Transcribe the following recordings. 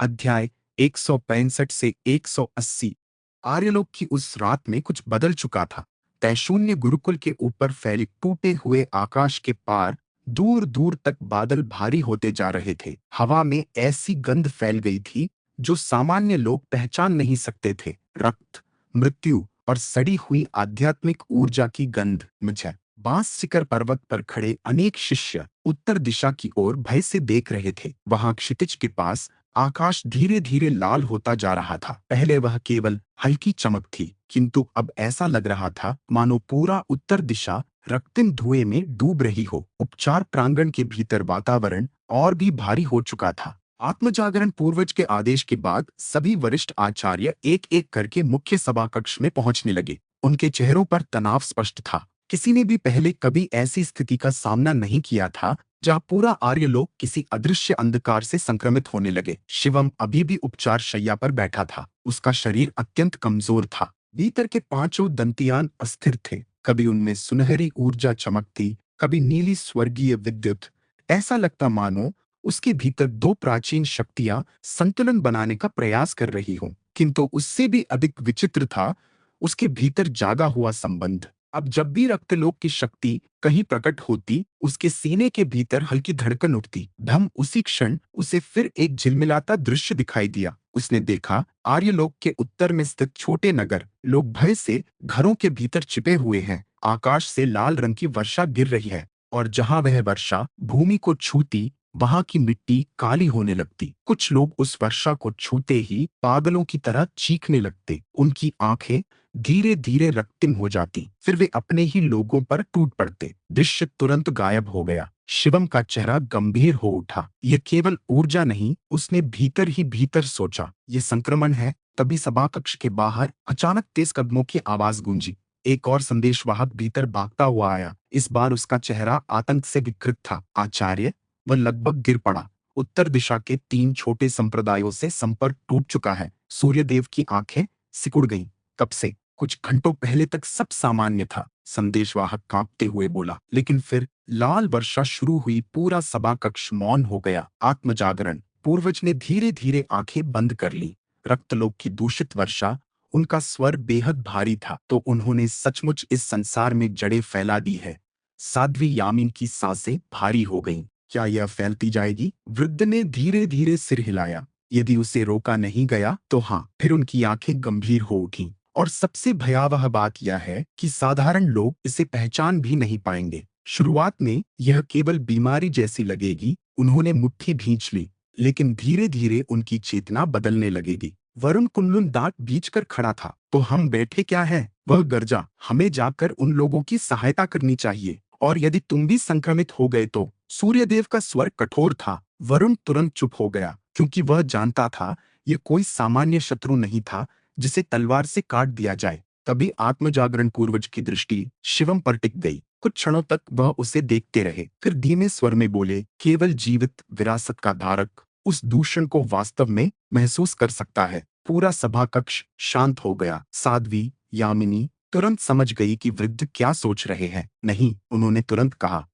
अध्याय 165 से 180। आर्यलोक की उस रात में कुछ बदल चुका था। तैशून्य गुरुकुल के ऊपर फैले टूटे हुए आकाश के पार दूर दूर तक बादल भारी होते जा रहे थे। हवा में ऐसी गंध फैल गई थी जो सामान्य लोग पहचान नहीं सकते थे। रक्त, मृत्यु और सड़ी हुई आध्यात्मिक ऊर्जा की गंध। मुझे बांस शिखर पर्वत पर खड़े अनेक शिष्य उत्तर दिशा की ओर भय से देख रहे थे। वहां क्षितिज के पास आकाश धीरे धीरे लाल होता जा रहा था। पहले वह केवल हल्की चमक थी, किंतु अब ऐसा लग रहा था मानो पूरा उत्तर दिशा रक्तिम धुएं में डूब रही हो। उपचार प्रांगण के भीतर वातावरण और भी भारी हो चुका था। आत्मजागरण पूर्वज के आदेश के बाद सभी वरिष्ठ आचार्य एक एक करके मुख्य सभा कक्ष में पहुंचने लगे। उनके चेहरों पर तनाव स्पष्ट था। किसी ने भी पहले कभी ऐसी स्थिति का सामना नहीं किया था जहां पूरा आर्यलोक किसी अदृश्य अंधकार से संक्रमित होने लगे। शिवम अभी भी उपचार शैया पर बैठा था। उसका शरीर अत्यंत कमजोर था। भीतर के पांचों दंतियान अस्थिर थे। कभी उनमें सुनहरी ऊर्जा चमकती, कभी नीली स्वर्गीय विद्युत। ऐसा लगता मानो उसके भीतर दो प्राचीन शक्तियां संतुलन बनाने का प्रयास कर रही हों। किंतु उससे भी अधिक विचित्र था उसके भीतर जागा हुआ संबंध। अब जब भी रक्तलोक की शक्ति कहीं प्रकट होती, उसके सीने के भीतर हल्की धड़कन उठती। धम उसी क्षण उसे फिर एक झिलमिलाता दृश्य दिखाई दिया। उसने देखा आर्यलोक के उत्तर में स्थित छोटे नगर। लोग भय से घरों के भीतर छिपे हुए हैं। आकाश से लाल रंग की वर्षा गिर रही है और जहां वह वर्षा भूमि को छूती, वहां की मिट्टी काली होने लगती। कुछ लोग उस वर्षा को छूते ही पागलों की तरह चीखने लगते। उनकी आंखें धीरे धीरे रक्तिम हो जाती, फिर वे अपने ही लोगों पर टूट पड़ते। दृश्य तुरंत गायब हो गया। शिवम का चेहरा गंभीर हो उठा। यह केवल ऊर्जा नहीं, उसने भीतर ही भीतर सोचा, यह संक्रमण है। तभी सभा कक्ष के बाहर अचानक तेज कदमों की आवाज गूंजी। एक और संदेशवाहक भीतर भागता हुआ आया। इस बार उसका चेहरा आतंक से विकृत था। आचार्य, वह लगभग गिर पड़ा। उत्तर दिशा के 3 छोटे संप्रदायों से संपर्क टूट चुका है। सूर्यदेव की आंखें सिकुड़ गईं। कब से? कुछ घंटों पहले तक सब सामान्य था, संदेशवाहक कांपते हुए बोला। लेकिन फिर लाल वर्षा शुरू हुई। पूरा सभा कक्ष मौन हो गया। आत्मजागरण पूर्वज ने धीरे धीरे आंखें बंद कर ली। रक्तलोक की दूषित वर्षा। उनका स्वर बेहद भारी था। तो उन्होंने सचमुच इस संसार में जड़ें फैला दी है। साध्वी यामिन की सांसें भारी हो गईं। क्या यह फैलती जाएगी? वृद्ध ने धीरे धीरे सिर हिलाया। यदि उसे रोका नहीं गया तो हाँ। फिर उनकी आंखें गंभीर हो उठीं। और सबसे भयावह बात यह है कि साधारण लोग इसे पहचान भी नहीं पाएंगे। शुरुआत में यह केवल बीमारी जैसी लगेगी। उन्होंने मुट्ठी भींच ली, लेकिन धीरे धीरे उनकी चेतना बदलने लगेगी। वरुण कुनलुन दांत भींचकर खड़ा था। तो हम बैठे क्या है? वह गर्जा। हमें जाकर उन लोगों की सहायता करनी चाहिए। और यदि तुम भी संक्रमित हो गए तो? सूर्यदेव का स्वर कठोर था। वरुण तुरंत चुप हो गया, क्योंकि वह जानता था यह कोई सामान्य शत्रु नहीं था जिसे तलवार से काट दिया जाए। तभी आत्मजागरण पूर्वज की दृष्टि शिवम पर टिक गई। कुछ क्षणों तक वह उसे देखते रहे, फिर धीमे स्वर में बोले, केवल जीवित विरासत का धारक उस दूषण को वास्तव में महसूस कर सकता है। पूरा सभा कक्ष शांत हो गया। साध्वी यामिनी तुरंत समझ गई कि वृद्ध क्या सोच रहे हैं। नहीं, उन्होंने तुरंत कहा,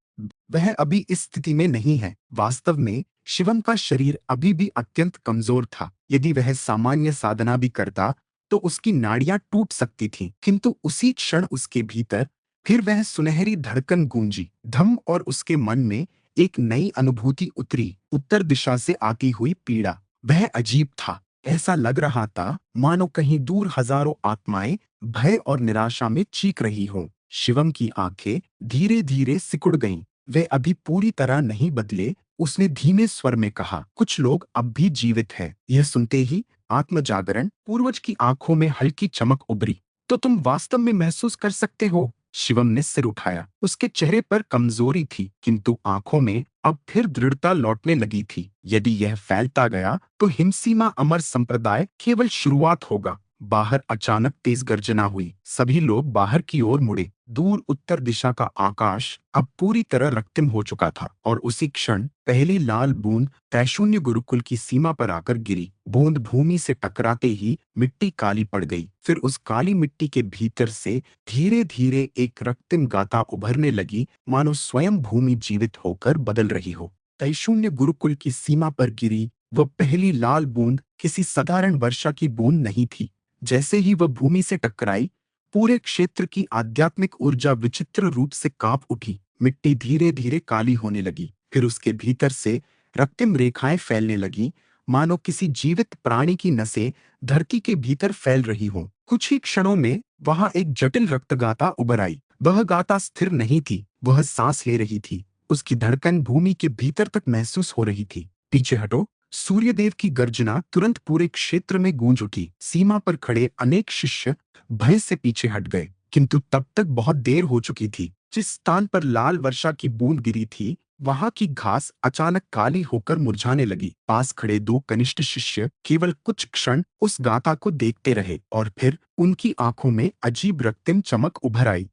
वह अभी इस स्थिति में नहीं है। वास्तव में शिवम का शरीर अभी भी अत्यंत कमजोर था। यदि वह सामान्य साधना भी करता तो उसकी नाड़ियां टूट सकती थीं। किंतु उसी क्षण उसके भीतर फिर वह सुनहरी धड़कन गूंजी। धम, और उसके मन में एक नई अनुभूति उतरी। उत्तर दिशा से आती हुई पीड़ा। वह अजीब था। ऐसा लग रहा था मानो कहीं दूर हजारों आत्माएं भय और निराशा में चीख रही हों। शिवम की आंखें धीरे धीरे सिकुड़ गईं। वे अभी पूरी तरह नहीं बदले। उसने धीमे स्वर में कहा, कुछ लोग अब भी जीवित हैं। यह सुनते ही आत्मजागरण पूर्वज की आंखों में हल्की चमक उभरी। तो तुम वास्तव में महसूस कर सकते हो? शिवम ने सिर उठाया। उसके चेहरे पर कमजोरी थी, किंतु आंखों में अब फिर दृढ़ता लौटने लगी थी। यदि यह फैलता गया तो हिमसीमा अमर संप्रदाय केवल शुरुआत होगा। बाहर अचानक तेज गर्जना हुई। सभी लोग बाहर की ओर मुड़े। दूर उत्तर दिशा का आकाश अब पूरी तरह रक्तिम हो चुका था और उसी क्षण पहली लाल बूंद तैशून्य गुरुकुल की सीमा पर आकर गिरी। बूंद भूमि से टकराते ही मिट्टी काली पड़ गई। फिर उस काली मिट्टी के भीतर से धीरे धीरे एक रक्तिम गाथा उभरने लगी, मानो स्वयं भूमि जीवित होकर बदल रही हो। तैशून्य गुरुकुल की सीमा पर गिरी वह पहली लाल बूंद किसी साधारण वर्षा की बूंद नहीं थी। जैसे ही वह भूमि से टकराई, पूरे क्षेत्र की आध्यात्मिक ऊर्जा विचित्र रूप से कांप उठी। मिट्टी धीरे धीरे काली होने लगी, फिर उसके भीतर से रक्तिम रेखाएं फैलने लगी, मानो किसी जीवित प्राणी की नसें धरती के भीतर फैल रही हों। कुछ ही क्षणों में वहां एक जटिल रक्तगाथा उभर आई। वह गाथा स्थिर नहीं थी, वह सांस ले रही थी। उसकी धड़कन भूमि के भीतर तक महसूस हो रही थी। पीछे हटो! सूर्यदेव की गर्जना तुरंत पूरे क्षेत्र में गूंज उठी। सीमा पर खड़े अनेक शिष्य भय से पीछे हट गए, किंतु तब तक बहुत देर हो चुकी थी। जिस स्थान पर लाल वर्षा की बूंद गिरी थी, वहां की घास अचानक काली होकर मुरझाने लगी। पास खड़े दो कनिष्ठ शिष्य केवल कुछ क्षण उस गाथा को देखते रहे और फिर उनकी आंखों में अजीब रक्तिम चमक उभर आई।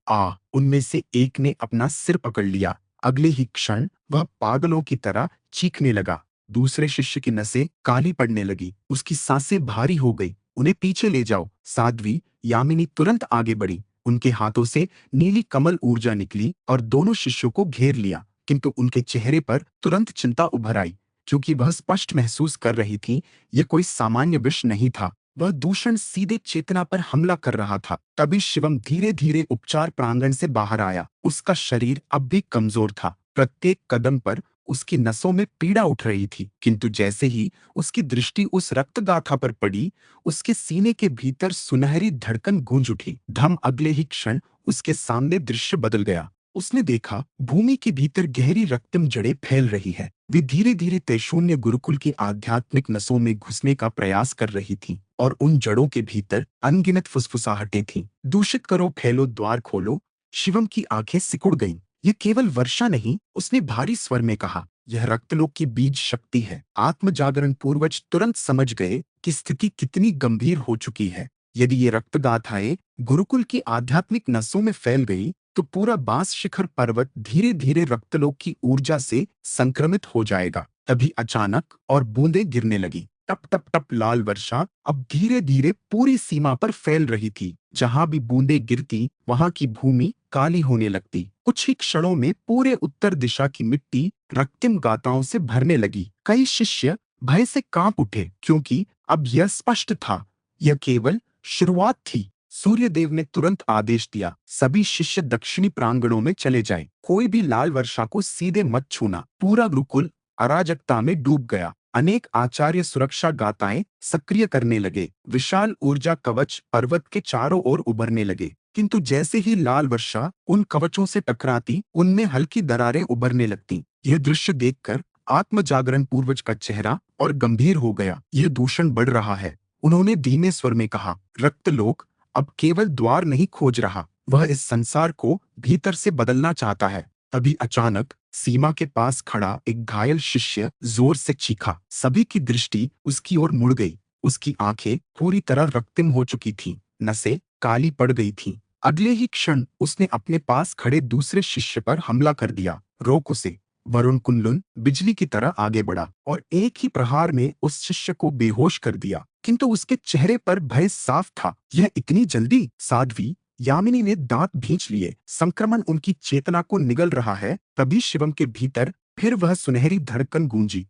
उनमें से एक ने अपना सिर पकड़ लिया। अगले ही क्षण वह पागलों की तरह चीखने लगा। दूसरे शिष्य की नसें काली पड़ने लगी, उसकी सांसें भारी हो गई। उन्हें पीछे ले जाओ! साध्वी यामिनी तुरंत आगे बढ़ी। उनके हाथों से नीली कमल ऊर्जा निकली और दोनों शिष्यों को घेर लिया, किंतु उनके चेहरे पर तुरंत चिंता उभर आई, क्योंकि वह स्पष्ट महसूस कर रही थी यह कोई सामान्य विष नहीं था। वह दूषण सीधे चेतना पर हमला कर रहा था। तभी शिवम धीरे धीरे उपचार प्रांगण से बाहर आया। उसका शरीर अब भी कमजोर था। प्रत्येक कदम पर उसकी नसों में पीड़ा उठ रही थी, किंतु जैसे ही उसकी दृष्टि उस रक्तगाथा पर पड़ी, उसके सीने के भीतर सुनहरी धड़कन गूंज उठी। अगले ही क्षण उसके सामने दृश्य बदल गया। उसने देखा, भूमि के भीतर गहरी रक्तम जड़ें फैल रही है। वे धीरे धीरे तैशून्य गुरुकुल की आध्यात्मिक नसों में घुसने का प्रयास कर रही थीं, और उन जड़ों के भीतर अनगिनत फुसफुसाहटें थीं। दूषित करो, फैलो, द्वार खोलो! शिवम की आंखें सिकुड़ गईं। यह केवल वर्षा नहीं, उसने भारी स्वर में कहा। यह रक्तलोक की बीज शक्ति है। आत्म जागरण पूर्वज तुरंत समझ गए कि स्थिति कितनी गंभीर हो चुकी है। यदि ये रक्तगाथाएं गुरुकुल की आध्यात्मिक नसों में फैल गई, तो पूरा बांस शिखर पर्वत धीरे धीरे रक्तलोक की ऊर्जा से संक्रमित हो जाएगा। तभी अचानक और बूंदें गिरने लगी। टप टप टप लाल वर्षा अब धीरे धीरे पूरी सीमा पर फैल रही थी। जहां भी बूंदें गिरती, वहां की भूमि काली होने लगती। कुछ ही क्षणों में पूरे उत्तर दिशा की मिट्टी रक्तिम गाथाओं से भरने लगी। कई शिष्य भय से कांप उठे, क्योंकि अब यह स्पष्ट था, यह केवल शुरुआत थी। सूर्यदेव ने तुरंत आदेश दिया, सभी शिष्य दक्षिणी प्रांगणों में चले जाएं। कोई भी लाल वर्षा को सीधे मत छूना। पूरा गुरुकुल अराजकता में डूब गया। अनेक आचार्य सुरक्षा गाताएं सक्रिय करने लगे। विशाल ऊर्जा कवच पर्वत के चारों ओर उभरने लगे, किंतु जैसे ही लाल वर्षा उन कवचों से टकराती, उनमें हल्की दरारें उभरने लगती। यह दृश्य देखकर आत्म जागरण पूर्वज का चेहरा और गंभीर हो गया। यह दूषण बढ़ रहा है, उन्होंने धीमे स्वर में कहा। रक्तलोक अब केवल द्वार नहीं खोज रहा, वह इस संसार को भीतर से बदलना चाहता है। तभी अचानक सीमा के पास खड़ा एक घायल शिष्य जोर से चीखा। सभी की दृष्टि उसकी ओर मुड़ गई। उसकी आंखें पूरी तरह रक्तिम हो चुकी थीं, नसें काली पड़ गई थीं। अगले ही क्षण उसने अपने पास खड़े दूसरे शिष्य पर हमला कर दिया। रोक उसे! वरुण कुंलुन बिजली की तरह आगे बढ़ा और एक ही प्रहार में उस शिष्य को बेहोश कर दिया, किंतु उसके चेहरे पर भय साफ था। यह इतनी जल्दी? साध्वी यामिनी ने दांत भींच लिए। संक्रमण उनकी चेतना को निगल रहा है। तभी शिवम के भीतर फिर वह सुनहरी धड़कन गूंजी।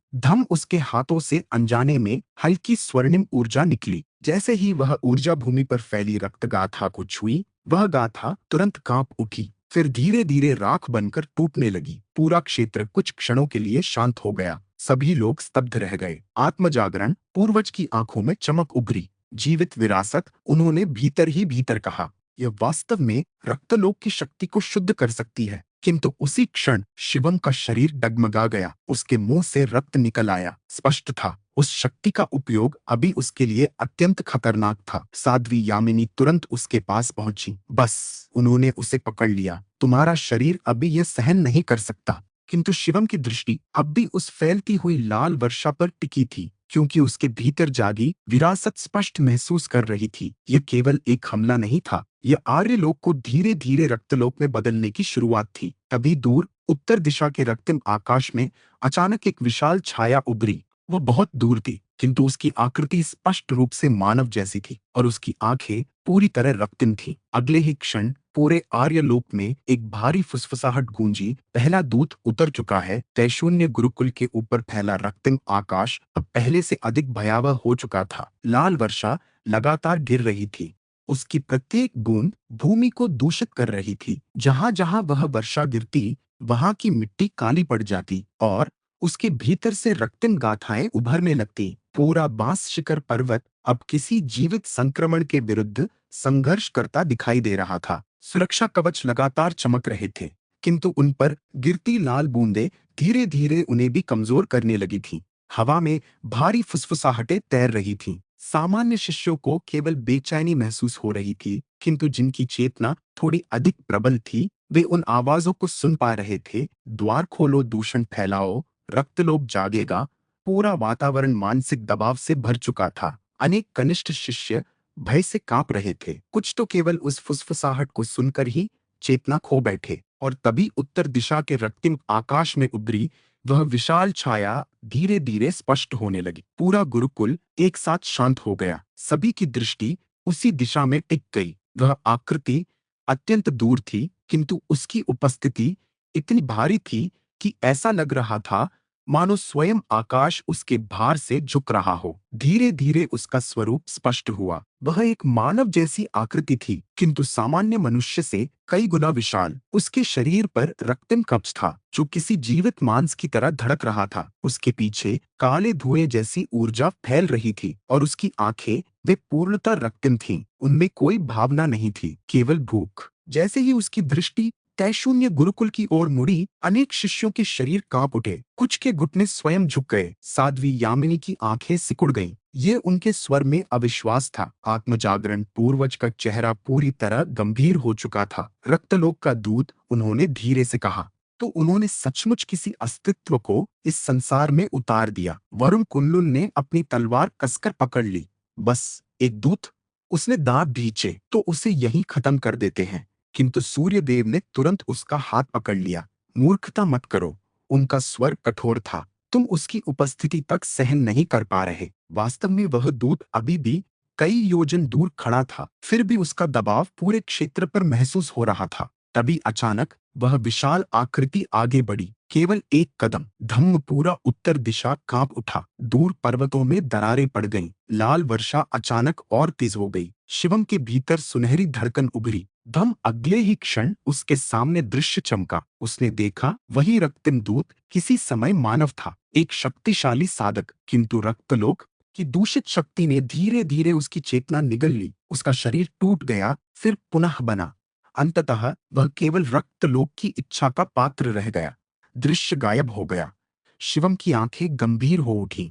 उसके हाथों से अनजाने में हल्की स्वर्णिम ऊर्जा निकली। जैसे ही वह ऊर्जा भूमि पर फैली रक्तगाथा को छुई, वह गाथा तुरंत कांप उठी, फिर धीरे धीरे राख बनकर टूटने लगी। पूरा क्षेत्र कुछ क्षणों के लिए शांत हो गया। सभी लोग स्तब्ध रह गए। आत्म जागरण पूर्वज की आंखों में चमक उभरी। जीवित विरासत, उन्होंने भीतर ही भीतर कहा। यह वास्तव में रक्तलोक की शक्ति को शुद्ध कर सकती है। किंतु उसी क्षण शिवम का शरीर डगमगा गया। उसके मुंह से रक्त निकल आया। स्पष्ट था, उस शक्ति का उपयोग अभी उसके लिए अत्यंत खतरनाक था। साध्वी यामिनी तुरंत उसके पास पहुंची। बस, उन्होंने उसे पकड़ लिया। तुम्हारा शरीर अभी यह सहन नहीं कर सकता। किंतु शिवम की दृष्टि अब भी उस फैलती हुई लाल वर्षा पर टिकी थी, क्योंकि उसके भीतर जागी विरासत स्पष्ट महसूस कर रही थी। यह केवल एक हमला नहीं था, यह आर्य लोक को धीरे धीरे रक्तलोक में बदलने की शुरुआत थी। तभी दूर उत्तर दिशा के रक्तिम आकाश में अचानक एक विशाल छाया उभरी। वो बहुत दूर थी, किंतु उसकी आकृति स्पष्ट रूप से मानव जैसी थी और उसकी आंखें पूरी तरह रक्तिम थी। अगले ही क्षण पूरे आर्यलोक में एक भारी फुसफुसाहट गूंजी। पहला दूत उतर चुका है। तैशून्य गुरुकुल के ऊपर फैला रक्तिम आकाश अब पहले से अधिक भयावह हो चुका था। लाल वर्षा लगातार गिर रही थी। उसकी प्रत्येक बूंद भूमि को दूषित कर रही थी। जहां जहां वह वर्षा गिरती, वहां की मिट्टी काली पड़ जाती और उसके भीतर से रक्तिम गाथाएं उभरने लगती। पूरा बांस शिखर पर्वत अब किसी जीवित संक्रमण के विरुद्ध संघर्ष करता दिखाई दे रहा था। सुरक्षा कवच लगातार चमक रहे थे, किंतु उन पर गिरती लाल बूंदें धीरे धीरे उन्हें भी कमजोर करने लगी थीं। हवा में भारी फुसफुसाहटें तैर रही थीं। सामान्य शिष्यों को केवल बेचैनी महसूस हो रही थी, किंतु जिनकी चेतना थोड़ी अधिक प्रबल थी, वे उन आवाजों को सुन पा रहे थे। द्वार खोलो, दूषण फैलाओ, रक्तलोक जागेगा। पूरा वातावरण मानसिक दबाव से भर चुका था। अनेक कनिष्ठ शिष्य भय से कांप रहे थे। कुछ तो केवल उस फुसफुसाहट को सुनकर ही चेतना खो बैठे। और तभी उत्तर दिशा के रक्तिम आकाश में उभरी वह विशाल छाया धीरे धीरे स्पष्ट होने लगी। पूरा गुरुकुल एक साथ शांत हो गया। सभी की दृष्टि उसी दिशा में टिक गई। वह आकृति अत्यंत दूर थी, किंतु उसकी उपस्थिति इतनी भारी थी कि ऐसा लग रहा था मानो स्वयं आकाश उसके भार से झुक रहा हो। धीरे धीरे उसका स्वरूप स्पष्ट हुआ। वह एक मानव जैसी आकृति थी, किंतु सामान्य मनुष्य से कई गुना विशाल। उसके शरीर पर रक्तिम कवच था, जो किसी जीवित मांस की तरह धड़क रहा था। उसके पीछे काले धुएं जैसी ऊर्जा फैल रही थी और उसकी आंखें वे पूर्णतः रक्तिम थीं। उनमें कोई भावना नहीं थी, केवल भूख। जैसे ही उसकी दृष्टि तैशून्य गुरुकुल की ओर मुड़ी, अनेक शिष्यों के शरीर कांप उठे। कुछ के घुटने स्वयं झुक गए। साध्वी यामिनी की आंखें सिकुड़ गईं। ये उनके स्वर में अविश्वास था। आत्मजागरण पूर्वज का चेहरा पूरी तरह गंभीर हो चुका था। रक्तलोक का दूत, उन्होंने धीरे से कहा, तो उन्होंने सचमुच किसी अस्तित्व को इस संसार में उतार दिया। वरुण कुल्लुल ने अपनी तलवार कसकर पकड़ ली। बस एक दूत, उसने दांत भींचे तो उसे यहीं खत्म कर देते हैं। किंतु सूर्यदेव ने तुरंत उसका हाथ पकड़ लिया। मूर्खता मत करो। उनका स्वर कठोर था। तुम उसकी उपस्थिति तक सहन नहीं कर पा रहे। वास्तव में वह दूत अभी भी कई योजन दूर खड़ा था, फिर भी उसका दबाव पूरे क्षेत्र पर महसूस हो रहा था। तभी अचानक वह विशाल आकृति आगे बढ़ी। केवल एक कदम, धम्म पूरा उत्तर दिशा कांप उठा। दूर पर्वतों में दरारें पड़ गईं। लाल वर्षा अचानक और तेज हो गई। शिवम के भीतर सुनहरी धड़कन उभरी। धम अगले ही क्षण उसके सामने दृश्य चमका। उसने देखा, वही रक्तिम दूत किसी समय मानव था, एक शक्तिशाली साधक। किंतु रक्तलोक की दूषित शक्ति ने धीरे धीरे उसकी चेतना निगल ली। उसका शरीर टूट गया, फिर पुनः बना। अंततः वह केवल रक्तलोक की इच्छा का पात्र रह गया। दृश्य गायब हो गया। शिवम की आंखें गंभीर हो उठी।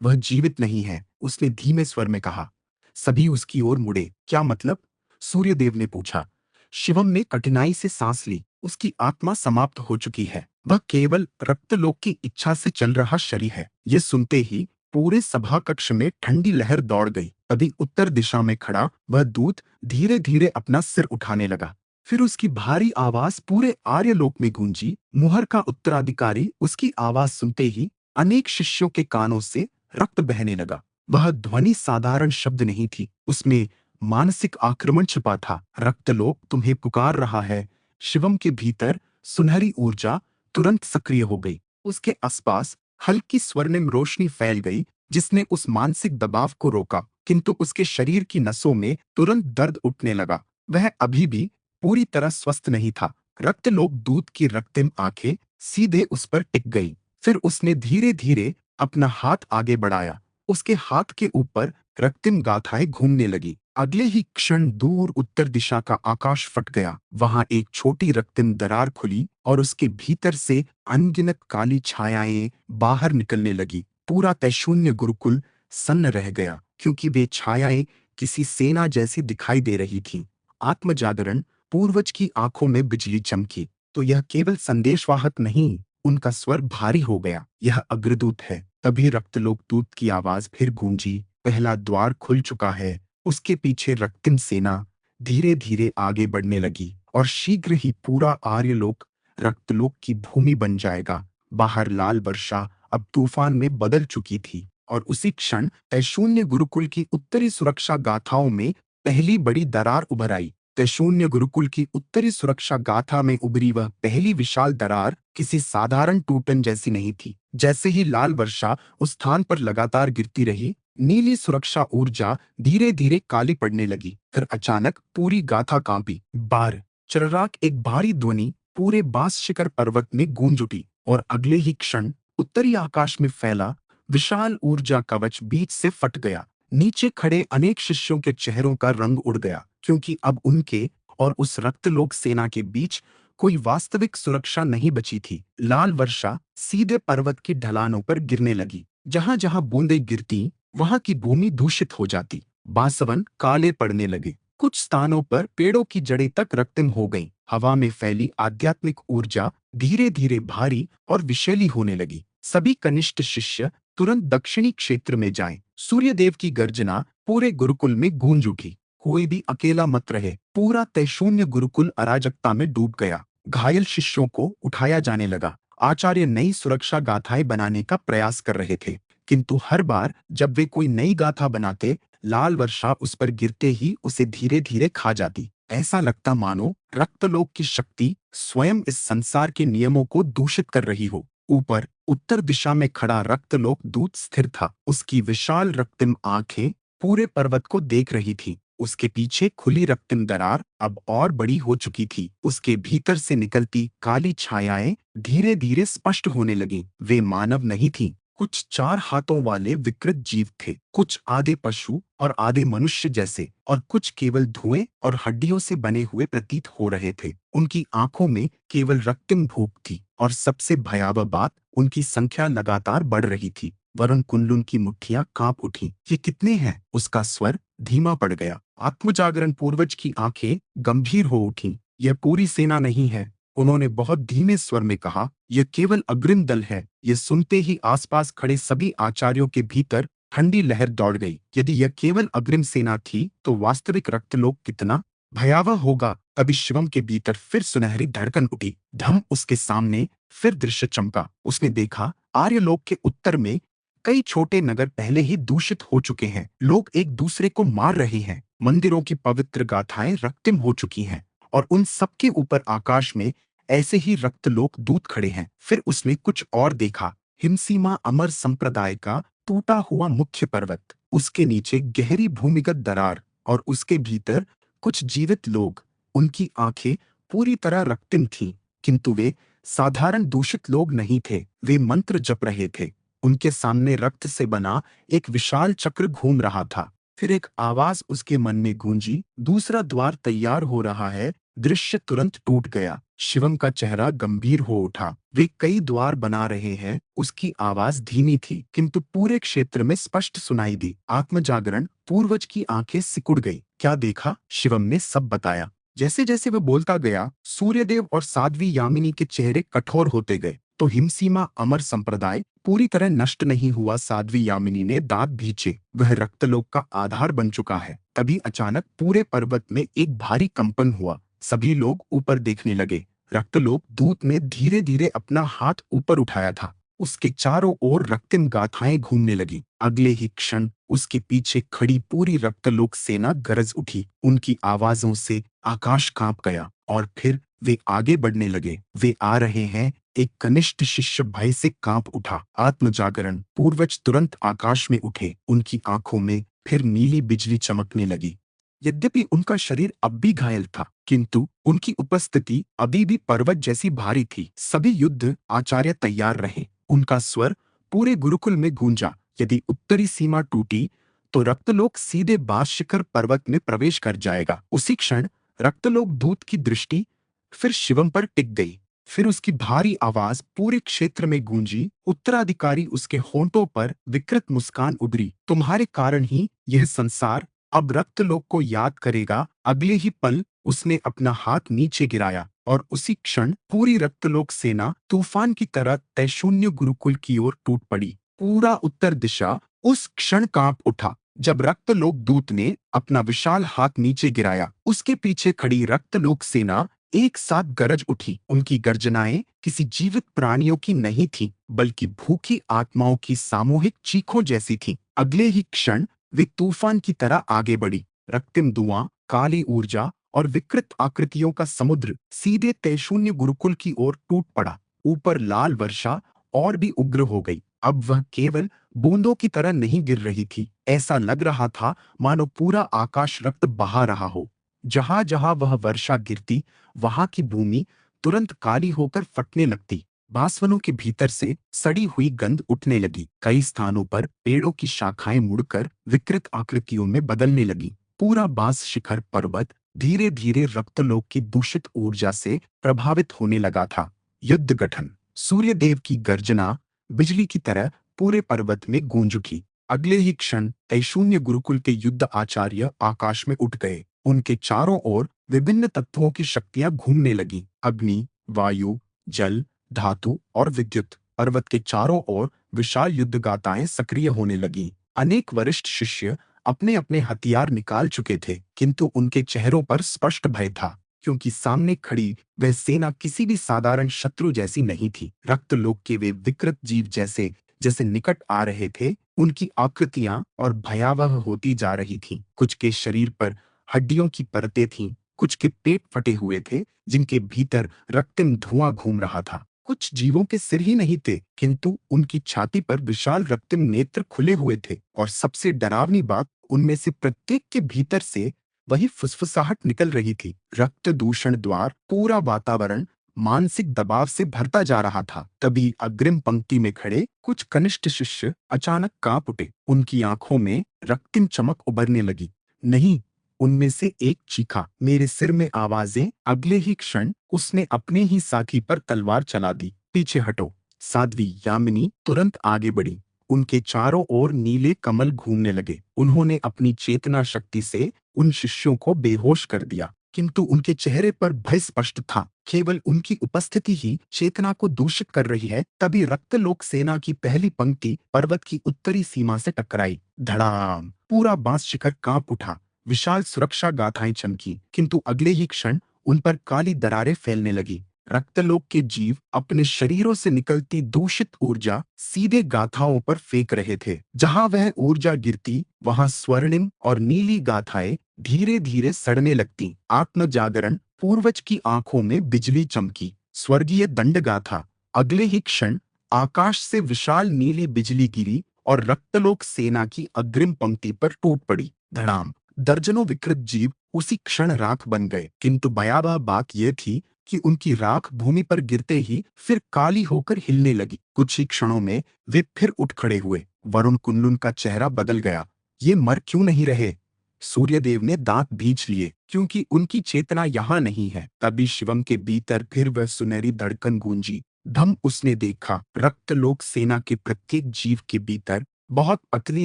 वह जीवित नहीं है, उसने धीमे स्वर में कहा। सभी उसकी ओर मुड़े। क्या मतलब? सूर्यदेव ने पूछा। शिवम ने कठिनाई से सांस ली। उसकी आत्मा समाप्त हो चुकी है। वह केवल रक्तलोक की इच्छा से चल रहा शरीर है। ये सुनते ही पूरे सभा कक्ष में ठंडी लहर दौड़ गई। तभी उत्तर दिशा में खड़ा वह दूत धीरे धीरे अपना सिर उठाने लगा। फिर उसकी भारी आवाज पूरे आर्यलोक में गूंजी। मुहर का उत्तराधिकारी। उसकी आवाज सुनते ही अनेक शिष्यों के कानों से रक्त बहने लगा। वह ध्वनि साधारण शब्द नहीं थी, उसमें मानसिक आक्रमण छिपा था। रक्तलोक तुम्हें पुकार रहा है। शिवम के भीतर सुनहरी ऊर्जा तुरंत सक्रिय हो गई। उसके आसपास हल्की स्वर्णिम रोशनी फैल गई, जिसने उस मानसिक दबाव को रोका। किंतु उसके शरीर की नसों में तुरंत दर्द उठने लगा। वह अभी भी पूरी तरह स्वस्थ नहीं था। रक्तलोक दूत की रक्तिम आंखें सीधे उस पर टिक गई। फिर उसने धीरे धीरे अपना हाथ आगे बढ़ाया। उसके हाथ के ऊपर रक्तिम गाथाएं घूमने लगी। अगले ही क्षण दूर उत्तर दिशा का आकाश फट गया। वहां एक छोटी रक्तिम दरार खुली और उसके भीतर से अनगिनत काली छायाएं बाहर निकलने लगी। पूरा तैशून्य गुरुकुल सन्न रह गया, क्योंकि वे छायाएं किसी सेना जैसी दिखाई दे रही थीं। आत्मजागरण पूर्वज की आंखों में बिजली चमकी। तो यह केवल संदेशवाहक नहीं, उनका स्वर भारी हो गया। यह अग्रदूत है। तभी रक्तलोक दूत की आवाज फिर गूंजी। पहला द्वार खुल चुका है। उसके पीछे रक्तिम सेना धीरे धीरे आगे बढ़ने लगी और शीघ्र ही पूरा आर्यलोक रक्तलोक की भूमि बन जाएगा। बाहर लाल वर्षा अब तूफान में बदल चुकी थी और उसी क्षण तैशून्य गुरुकुल की उत्तरी सुरक्षा गाथाओं में पहली बड़ी दरार उभर आई। शून्य गुरुकुल की उत्तरी सुरक्षा गाथा में उभरी वह पहली विशाल दरार किसी साधारण टूटन जैसी नहीं थी। जैसे ही लाल वर्षा उस स्थान पर लगातार गिरती रही, नीली सुरक्षा ऊर्जा धीरे धीरे काली पड़ने लगी। फिर अचानक पूरी गाथा कांपी। बार चर्राक एक भारी ध्वनि पूरे बांस शिखर पर्वत में गूंज उठी और अगले ही क्षण उत्तरी आकाश में फैला विशाल ऊर्जा कवच बीच से फट गया। नीचे खड़े अनेक शिष्यों के चेहरों का रंग उड़ गया, क्योंकि अब उनके और उस रक्तलोक सेना के बीच कोई वास्तविक सुरक्षा नहीं बची थी। लाल वर्षा सीधे पर्वत की ढलानों पर गिरने लगी। जहां जहां बूंदें गिरती, वहां की भूमि दूषित हो जाती। बांसवन काले पड़ने लगे। कुछ स्थानों पर पेड़ों की जड़ें तक रक्तिम हो गईं। हवा में फैली आध्यात्मिक ऊर्जा धीरे धीरे भारी और विषैली होने लगी। सभी कनिष्ठ शिष्य तुरंत दक्षिणी क्षेत्र में जाएं। सूर्यदेव की गर्जना पूरे गुरुकुल में गूंज उठी। कोई भी अकेला मत रहे। पूरा तयशून्य गुरुकुल अराजकता में डूब गया। घायल शिष्यों को उठाया जाने लगा। आचार्य नई सुरक्षा गाथाएं बनाने का प्रयास कर रहे थे, किंतु हर बार जब वे कोई नई गाथा बनाते, लाल वर्षा उस पर गिरते ही उसे धीरे धीरे खा जाती। ऐसा लगता मानो रक्तलोक की शक्ति स्वयं इस संसार के नियमों को दूषित कर रही हो। ऊपर उत्तर दिशा में खड़ा रक्तलोक दूत स्थिर था। उसकी विशाल रक्तिम आंखें पूरे पर्वत को देख रही थी। उसके पीछे खुली रक्तिम दरार अब और बड़ी हो चुकी थी। उसके भीतर से निकलती काली छायाएं धीरे धीरे स्पष्ट होने लगीं। वे मानव नहीं थीं। कुछ 4 हाथों वाले विकृत जीव थे, कुछ आधे पशु और आधे मनुष्य जैसे, और कुछ केवल धुएं और हड्डियों से बने हुए प्रतीत हो रहे थे। उनकी आंखों में केवल रक्तिम भूख थी, और सबसे भयावह बात, उनकी संख्या लगातार बढ़ रही थी। वरुण कुंडुन की मुट्ठियां कांप उठी। ये कितने हैं? उसका स्वर धीमा पड़ गया। आत्मजागरण पूर्वज की आंखें गंभीर हो उठी। यह पूरी सेना नहीं है, उन्होंने बहुत धीमे स्वर में कहा। यह केवल अग्रिम दल है। ये सुनते ही आसपास खड़े सभी आचार्यों के भीतर ठंडी लहर दौड़ गई। यदि यह केवल अग्रिम सेना थी, तो वास्तविक रक्तलोक कितना भयावह होगा। तभी शिवम के भीतर फिर सुनहरी धड़कन उठी। धम उसके सामने फिर दृश्य चमका। उसने देखा, आर्यलोक के उत्तर में कई छोटे नगर पहले ही दूषित हो चुके हैं। लोग एक दूसरे को मार रहे हैं। मंदिरों की पवित्र गाथाएं रक्तिम हो चुकी हैं, और उन सबके ऊपर आकाश में ऐसे ही रक्तलोक दूत खड़े हैं। फिर उसने कुछ और देखा। हिमसीमा अमर संप्रदाय का टूटा हुआ मुख्य पर्वत, उसके नीचे गहरी भूमिगत दरार, और उसके भीतर कुछ जीवित लोग। उनकी आंखें पूरी तरह रक्तिम थीं, किंतु वे साधारण दूषित लोग नहीं थे। वे मंत्र जप रहे थे। उनके सामने रक्त से बना एक विशाल चक्र घूम रहा था। फिर एक आवाज उसके मन में गूंजी, दूसरा द्वार तैयार हो रहा है। दृश्य तुरंत टूट गया। शिवम का चेहरा गंभीर हो उठा। वे कई द्वार बना रहे हैं। उसकी आवाज धीमी थी, किंतु पूरे क्षेत्र में स्पष्ट सुनाई दी। आत्मजागरण पूर्वज की आंखें सिकुड़ गई। क्या देखा? शिवम ने सब बताया। जैसे जैसे वह बोलता गया, सूर्यदेव और साध्वी यामिनी के चेहरे कठोर होते गए। तो हिमसीमा अमर संप्रदाय पूरी तरह नष्ट नहीं हुआ। साध्वी यामिनी ने दांत भींचे। वह रक्तलोक का आधार बन चुका है। तभी अचानक पूरे पर्वत में एक भारी कंपन हुआ। सभी लोग ऊपर देखने लगे। रक्तलोक दूत ने धीरे धीरे अपना हाथ ऊपर उठाया था। उसके चारों ओर रक्तिम गाथाएं घूमने लगी। अगले ही क्षण उसके पीछे खड़ी पूरी रक्तलोक सेना गरज उठी। उनकी आवाजों से आकाश कांप गया, और फिर वे आगे बढ़ने लगे। वे आ रहे हैं। एक कनिष्ठ शिष्य भय से कांप उठा। आत्मजागरण पूर्वज तुरंत आकाश में उठे। उनकी आंखों में फिर नीली बिजली चमकने लगी। यद्यपि उनका शरीर अब भी घायल था, किंतु उनकी उपस्थिति अभी भी पर्वत जैसी भारी थी। सभी युद्ध आचार्य तैयार रहे। उनका स्वर पूरे गुरुकुल में गूंजा। यदि उत्तरी सीमा टूटी, तो रक्तलोक सीधे बास शिखर पर्वत में प्रवेश कर जाएगा। उसी क्षण रक्तलोक दूत की दृष्टि फिर शिवम पर टिक गई। फिर उसकी भारी आवाज पूरे क्षेत्र में गूंजी। उत्तराधिकारी उसके होंठों पर विकृत मुस्कान उभरी। तुम्हारे कारण ही यह संसार अब रक्तलोक को याद करेगा। अगले ही पल उसने अपना हाथ नीचे गिराया, और उसी क्षण पूरी रक्तलोक सेना तूफान की तरह तयशून्य गुरुकुल की ओर टूट पड़ी। पूरा उत्तर दिशा उस क्षण कांप उठा जब रक्तलोक दूत ने अपना विशाल हाथ नीचे गिराया। उसके पीछे खड़ी रक्तलोक सेना एक साथ गरज उठी। उनकी गर्जनाएं किसी जीवित प्राणियों की नहीं थीं, बल्कि भूखी आत्माओं की सामूहिक चीखों जैसी थीं। अगले ही क्षण वे तूफान की तरह आगे बढ़ी। रक्तिम धुआं, काली ऊर्जा और विकृत आकृतियों का समुद्र सीधे तयशून्य गुरुकुल की ओर टूट पड़ा। ऊपर लाल वर्षा और भी उग्र हो गई। अब वह केवल बूंदों की तरह नहीं गिर रही थी, ऐसा लग रहा था मानो पूरा आकाश रक्त बहा रहा हो। जहां जहां वह वर्षा गिरती, वहां की भूमि तुरंत काली होकर फटने लगती। बांसवनों के भीतर से सड़ी हुई गंध उठने लगी। कई स्थानों पर पेड़ों की शाखाएं मुड़कर विकृत आकृतियों में बदलने लगी। पूरा बांस शिखर पर्वत धीरे धीरे रक्तलोक की दूषित ऊर्जा से प्रभावित होने लगा था। युद्ध गठन। सूर्यदेव की गर्जना बिजली की तरह पूरे पर्वत में गूंज उठी। अगले ही क्षण तैशून्य गुरुकुल के युद्ध आचार्य आकाश में उठ गए। उनके चारों ओर विभिन्न तत्वों की शक्तियां घूमने लगी। अग्नि, वायु, जल, धातु और विद्युत। पर्वत के चारों ओर विशाल युद्ध गाथाएं सक्रिय होने लगी। अनेक वरिष्ठ शिष्य अपने अपने हथियार निकाल चुके थे, किंतु उनके चेहरों पर स्पष्ट भय था, क्योंकि सामने खड़ी वह सेना किसी भी साधारण शत्रु जैसी नहीं थी। रक्तलोक के वे विकृत जीव जैसे जैसे निकट आ रहे थे, उनकी आकृतियां और भयावह होती जा रही थीं। कुछ के शरीर पर हड्डियों की परतें थीं, कुछ के पेट फटे हुए थे, जिनके भीतर रक्तिम धुआं घूम रहा था। कुछ जीवों के सिर ही नहीं थे, किंतु उनकी छाती पर विशाल रक्तिम नेत्र खुले हुए थे। और सबसे डरावनी बात, उनमें से प्रत्येक के भीतर से वही फुसफुसाहट निकल रही थी। रक्त दूषण द्वार पूरा वातावरण मानसिक दबाव से भरता जा रहा था। तभी अग्रिम पंक्ति में खड़े कुछ कनिष्ठ शिष्य अचानक कांप उठे। उनकी आंखों में रक्तिम चमक उभरने लगी। नहीं, उनमें से एक चीखा, मेरे सिर में आवाजें। अगले ही क्षण उसने अपने ही साथी पर तलवार चला दी। पीछे हटो। साध्वी यामिनी तुरंत आगे बढ़ी। उनके चारों ओर नीले कमल घूमने लगे। उन्होंने अपनी चेतना शक्ति से उन शिष्यों को बेहोश कर दिया, किंतु उनके चेहरे पर भय स्पष्ट था। केवल उनकी उपस्थिति ही चेतना को दूषित कर रही है। तभी रक्तलोक सेना की पहली पंक्ति पर्वत की उत्तरी सीमा से टकराई। धड़ाम! पूरा बांस शिखर कांप उठा। विशाल सुरक्षा गाथाएं चमकी, किंतु अगले ही क्षण उन पर काली दरारें फैलने लगी। रक्तलोक के जीव अपने शरीरों से निकलती दूषित ऊर्जा सीधे गाथाओं पर फेंक रहे थे। जहां वह ऊर्जा गिरती, वहां स्वर्णिम और नीली गाथाएं धीरे धीरे सड़ने लगती। आत्म जागरण। पूर्वज की आंखों में बिजली चमकी। स्वर्गीय दंड गाथा। अगले ही क्षण आकाश से विशाल नीली बिजली गिरी और रक्तलोक सेना की अग्रिम पंक्ति पर टूट पड़ी। धड़ाम! दर्जनों विकृत जीव उसी क्षण राख बन गए, किंतु भयावह बात यह थी कि उनकी राख भूमि पर गिरते ही फिर काली होकर हिलने लगी। कुछ ही क्षणों में वे फिर उठ खड़े हुए। वरुण कुंलुन का चेहरा बदल गया। ये मर क्यों नहीं रहे? सूर्यदेव ने दांत भींच लिए, क्योंकि उनकी चेतना यहाँ नहीं है। तभी शिवम के भीतर फिर वह सुनहरी धड़कन गूंजी। धम! उसने देखा, रक्तलोक सेना के प्रत्येक जीव के भीतर बहुत पतली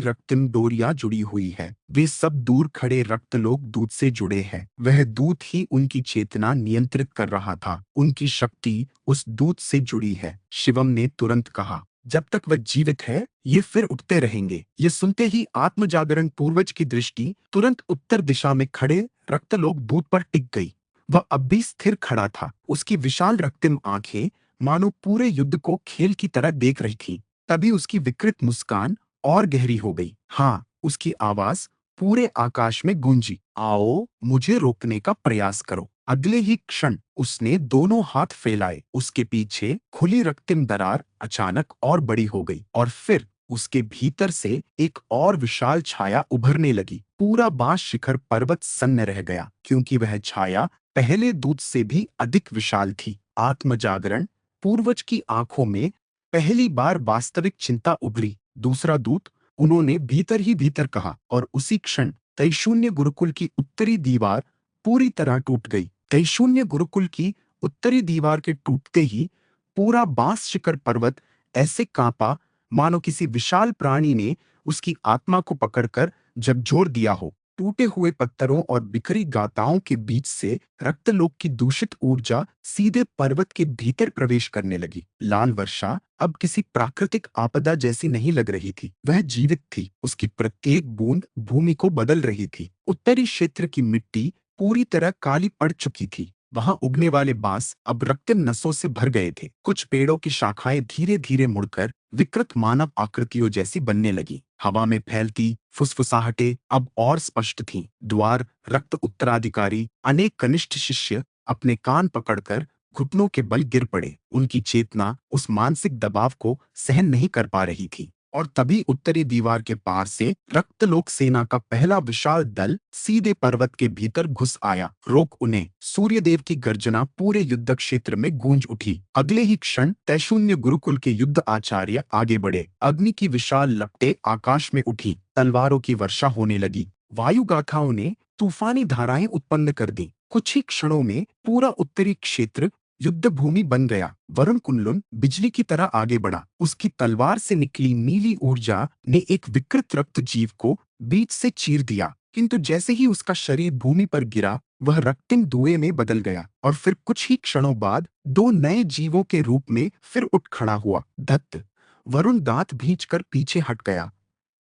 रक्तिम डोरियां जुड़ी हुई है। वे सब दूर खड़े रक्तलोक दूत से जुड़े हैं। वह दूत ही उनकी चेतना नियंत्रित कर रहा था। उनकी शक्ति उस दूत से जुड़ी है। शिवम ने तुरंत कहा, जब तक वह जीवित है, ये फिर उठते रहेंगे। ये सुनते ही आत्म जागरण पूर्वज की दृष्टि तुरंत उत्तर दिशा में खड़े रक्तलोक दूत पर टिक गई। वह अब भी स्थिर खड़ा था। उसकी विशाल रक्तिम आंखें मानो पूरे युद्ध को खेल की तरह देख रही थीं। तभी उसकी विकृत मुस्कान और गहरी हो गई। हाँ, उसकी आवाज पूरे आकाश में गूंजी, आओ, मुझे रोकने का प्रयास करो। अगले ही क्षण उसने दोनों हाथ फैलाए। उसके पीछे खुली रक्तिम दरार अचानक और बड़ी हो गई और फिर उसके भीतर से एक और विशाल छाया उभरने लगी। पूरा बांस शिखर पर्वत सन्न रह गया, क्योंकि वह छाया पहले दूत से भी अधिक विशाल थी। आत्म जागरण। पूर्वज की आंखों में पहली बार वास्तविक चिंता उभरी। दूसरा दूत, उन्होंने भीतर ही भीतर कहा, और उसी क्षण तैशून्य गुरुकुल की उत्तरी दीवार पूरी तरह टूट गई। तैशून्य गुरुकुल की उत्तरी दीवार के टूटते ही पूरा बांस शिखर पर्वत ऐसे कांपा मानो किसी विशाल प्राणी ने उसकी आत्मा को पकड़कर झकझोर दिया हो। टूटे हुए पत्थरों और बिखरी गाताओं के बीच से रक्तलोक की दूषित ऊर्जा सीधे पर्वत के भीतर प्रवेश करने लगी। लाल वर्षा अब किसी प्राकृतिक आपदा जैसी नहीं लग रही थी। वह जीवित थी। उसकी प्रत्येक बूंद भूमि को बदल रही थी। उत्तरी क्षेत्र की मिट्टी पूरी तरह काली पड़ चुकी थी। वहां उगने वाले बांस अब रक्तिम नसों से भर गए थे। कुछ पेड़ों की शाखाएं धीरे धीरे मुड़कर विकृत मानव आकृतियों जैसी बनने लगी। हवा में फैलती फुसफुसाहटें अब और स्पष्ट थीं। द्वार, रक्त उत्तराधिकारी, अनेक कनिष्ठ शिष्य अपने कान पकड़कर घुटनों के बल गिर पड़े। उनकी चेतना उस मानसिक दबाव को सहन नहीं कर पा रही थी। और तभी उत्तरी दीवार के पार से रक्तलोक सेना का पहला विशाल दल सीधे पर्वत के भीतर घुस आया। रोक उन्हें! सूर्यदेव की गर्जना पूरे युद्ध क्षेत्र में गूंज उठी। अगले ही क्षण तैशून्य गुरुकुल के युद्ध आचार्य आगे बढ़े। अग्नि की विशाल लपटें आकाश में उठी। तलवारों की वर्षा होने लगी। वायु गाथाओं ने तूफानी धाराएं उत्पन्न कर दी। कुछ ही क्षणों में पूरा उत्तरी क्षेत्र युद्ध भूमि बन गया। वरुण कुनलुन बिजली की तरह आगे बढ़ा। उसकी तलवार से निकली नीली ऊर्जा ने एक विकृत रक्त जीव को बीच से चीर दिया, किंतु जैसे ही उसका शरीर भूमि पर गिरा, वह रक्तिम धुएं में बदल गया और फिर कुछ ही क्षणों बाद दो नए जीवों के रूप में फिर उठ खड़ा हुआ। दत्त! वरुण दांत भींचकर पीछे हट गया।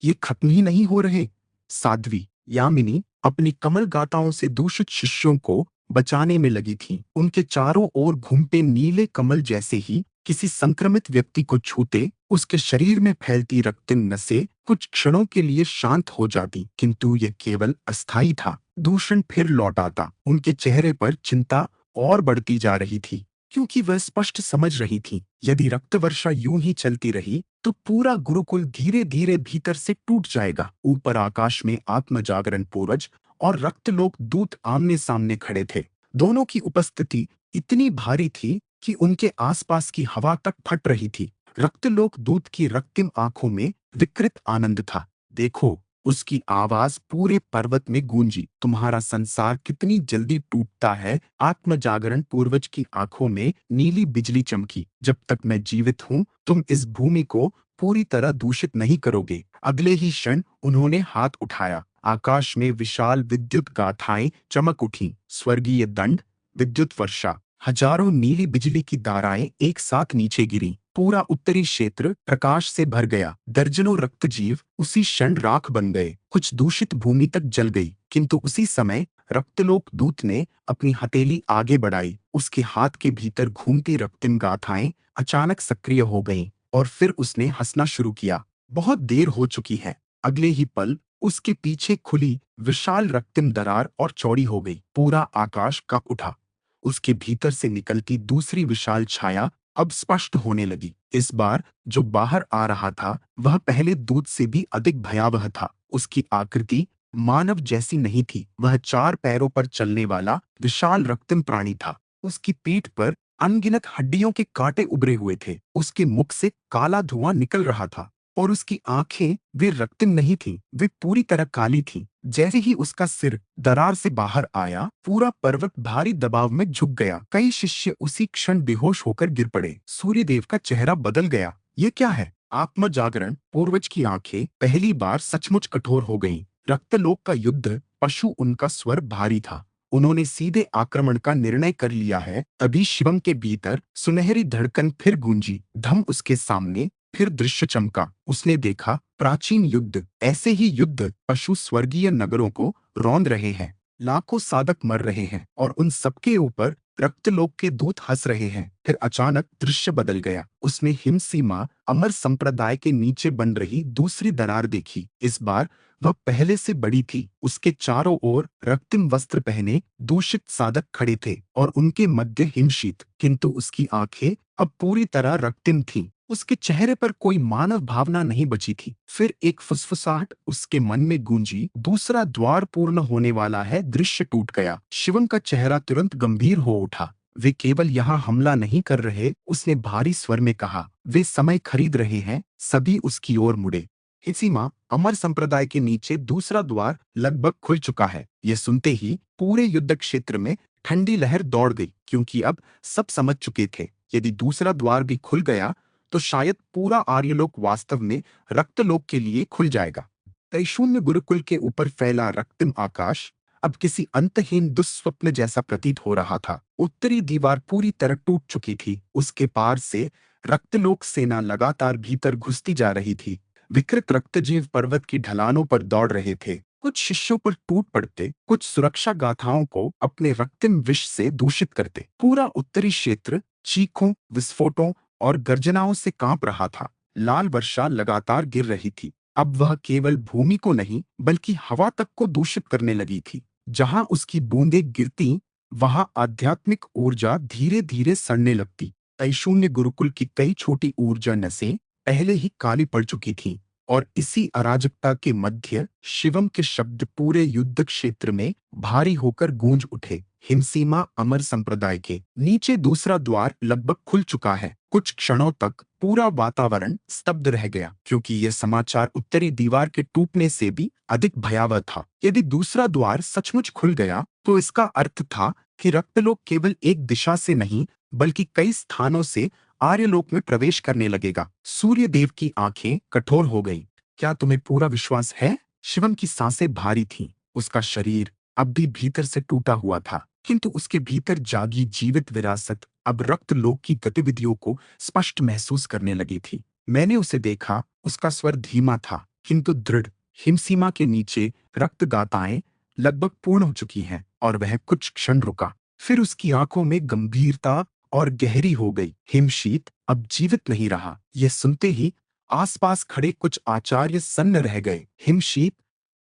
ये खत्म ही नहीं हो रहे। साध्वी यामिनी अपनी कमल गाताओं से दूषित शिष्यों को बचाने में लगी थी। उनके चारों ओर घूमते नीले कमल जैसे ही किसी संक्रमित व्यक्ति को छूते उसके शरीर में फैलती रक्तिम नसें कुछ क्षणों के लिए शांत हो जाती, किंतु यह केवल अस्थायी था। दूषण फिर लौट आता। उनके चेहरे पर चिंता और बढ़ती जा रही थी, क्योंकि वह स्पष्ट समझ रही थी, यदि रक्त वर्षा यूं ही चलती रही तो पूरा गुरुकुल धीरे धीरे भीतर से टूट जाएगा। ऊपर आकाश में आत्म जागरण पूर्वज और रक्तलोक दूत आमने सामने खड़े थे। दोनों की उपस्थिति इतनी भारी थी कि उनके आसपास की हवा तक फट रही थी। रक्तलोक दूत की रक्तिम आंखों में विकृत आनंद था। देखो! उसकी आवाज पूरे पर्वत में गूंजी। तुम्हारा संसार कितनी जल्दी टूटता है। आत्म जागरण पूर्वज की आंखों में नीली बिजली चमकी। जब तक मैं जीवित हूँ, तुम इस भूमि को पूरी तरह दूषित नहीं करोगे। अगले ही क्षण उन्होंने हाथ उठाया। आकाश में विशाल विद्युत गाथाएं चमक उठी। स्वर्गीय दंड, विद्युत वर्षा, हजारों नीली बिजली की धाराएं एक साथ नीचे गिरी। पूरा उत्तरी क्षेत्र प्रकाश से भर गया। दर्जनों रक्तजीव उसी क्षण राख बन गए। कुछ दूषित भूमि तक जल गई, किंतु उसी समय रक्तलोक दूत ने अपनी हथेली आगे बढ़ाई। उसके हाथ के भीतर घूमती रक्तिम गाथाएं अचानक सक्रिय हो गईं और फिर उसने हंसना शुरू किया। बहुत देर हो चुकी है। अगले ही पल उसके पीछे खुली विशाल रक्तिम दरार और चौड़ी हो गई। पूरा आकाश कांप उठा। उसके भीतर से निकलती दूसरी विशाल छाया अब स्पष्ट होने लगी। इस बार जो बाहर आ रहा था वह पहले दूत से भी अधिक भयावह था। उसकी आकृति मानव जैसी नहीं थी। वह चार पैरों पर चलने वाला विशाल रक्तिम प्राणी था। उसकी पीठ पर अनगिनत हड्डियों के कांटे उभरे हुए थे। उसके मुख से काला धुआं निकल रहा था और उसकी आंखें वे रक्तिम नहीं थीं, वे पूरी तरह काली थीं। जैसे ही उसका सिर दरार से बाहर आया, पूरा पर्वत भारी दबाव में झुक गया। कई शिष्य उसी क्षण बेहोश होकर गिर पड़े। सूर्यदेव का चेहरा बदल गया। ये क्या है? आत्म जागरण पूर्वज की आंखें पहली बार सचमुच कठोर हो गईं। रक्तलोक का युद्ध पशु उनका स्वर भारी था। उन्होंने सीधे आक्रमण का निर्णय कर लिया है। तभी शिवम के भीतर सुनहरी धड़कन फिर गूंजी। धम उसके सामने फिर दृश्य चमका। उसने देखा प्राचीन युद्ध। ऐसे ही युद्ध पशु स्वर्गीय नगरों को रौंद रहे हैं। लाखों साधक मर रहे हैं और उन सबके ऊपर रक्तलोक के दूत हंस रहे हैं। फिर अचानक दृश्य बदल गया। उसने हिमसीमा अमर संप्रदाय के नीचे बन रही दूसरी दरार देखी। इस बार वह पहले से बड़ी थी। उसके चारों ओर रक्तिम वस्त्र पहने दूषित साधक खड़े थे और उनके मध्य हिमशीत, किंतु उसकी आंखें अब पूरी तरह रक्तिम थीं। उसके चेहरे पर कोई मानव भावना नहीं बची थी। फिर एक फुसफुसाहट उसके मन में गूंजी, दूसरा द्वार पूर्ण होने वाला है। दृश्य टूट गया। शिवम का चेहरा तुरंत गंभीर हो उठा। वे केवल यहाँ हमला नहीं कर रहे, उसने भारी स्वर में कहा। वे समय खरीद रहे हैं। सभी उसकी ओर मुड़े। हिसीमा अमर संप्रदाय के नीचे दूसरा द्वार लगभग खुल चुका है। ये सुनते ही पूरे युद्ध क्षेत्र में ठंडी लहर दौड़ गई, क्योंकि अब सब समझ चुके थे, यदि दूसरा द्वार भी खुल गया तो शायद पूरा आर्यलोक वास्तव में रक्तलोक के लिए खुल जाएगा। त्रैशून्य गुरुकुल के ऊपर फैला रक्तिम आकाश अब किसी अंतहीन दुस्वप्न जैसा प्रतीत हो रहा था। उत्तरी दीवार पूरी तरह टूट चुकी थी। उसके पार से रक्तलोक सेना लगातार भीतर घुसती जा रही थी। विकृत रक्तजीव पर्वत की ढलानों पर दौड़ रहे थे। कुछ शिष्यों पर टूट पड़ते, कुछ सुरक्षा गाथाओं को अपने रक्तम विष से दूषित करते। पूरा उत्तरी क्षेत्र चीखों, विस्फोटों और गर्जनाओं से कांप रहा था। लाल वर्षा लगातार गिर रही थी। अब वह केवल भूमि को नहीं बल्कि हवा तक को दूषित करने लगी थी। जहां उसकी बूंदें गिरती, वहां आध्यात्मिक ऊर्जा धीरे धीरे सड़ने लगती। तैशून्य गुरुकुल की कई छोटी ऊर्जा नसें पहले ही काली पड़ चुकी थीं, और इसी अराजकता के मध्य शिवम के शब्द पूरे युद्ध क्षेत्र में भारी होकर गूंज उठे। हिमसीमा अमर संप्रदाय के नीचे दूसरा द्वार लगभग खुल चुका है। कुछ क्षणों तक पूरा वातावरण स्तब्ध रह गया, क्योंकि यह समाचार उत्तरी दीवार के टूटने से भी अधिक भयावह था। यदि दूसरा द्वार सचमुच खुल गया तो इसका अर्थ था कि रक्तलोक केवल एक दिशा से नहीं बल्कि कई स्थानों से आर्यलोक में प्रवेश करने लगेगा। सूर्यदेव की आंखें कठोर हो गईं। क्या तुम्हें पूरा विश्वास है? शिवम की सांसें भारी थीं। उसका शरीर अब भी भीतर से टूटा हुआ था, किंतु उसके भीतर जागी जीवित विरासत अब रक्तलोक की गतिविधियों को स्पष्ट महसूस करने लगी थी। मैंने उसे देखा। उसका स्वर धीमा था किंतु दृढ़। हिमसीमा के नीचे रक्तगाताएं लगभग पूर्ण हो चुकी हैं, और वह कुछ क्षण रुका। फिर उसकी आंखों में गंभीरता और गहरी हो गई। हिमशीत अब जीवित नहीं रहा। यह सुनते ही आसपास खड़े कुछ आचार्य सन्न रह गए। हिमशीत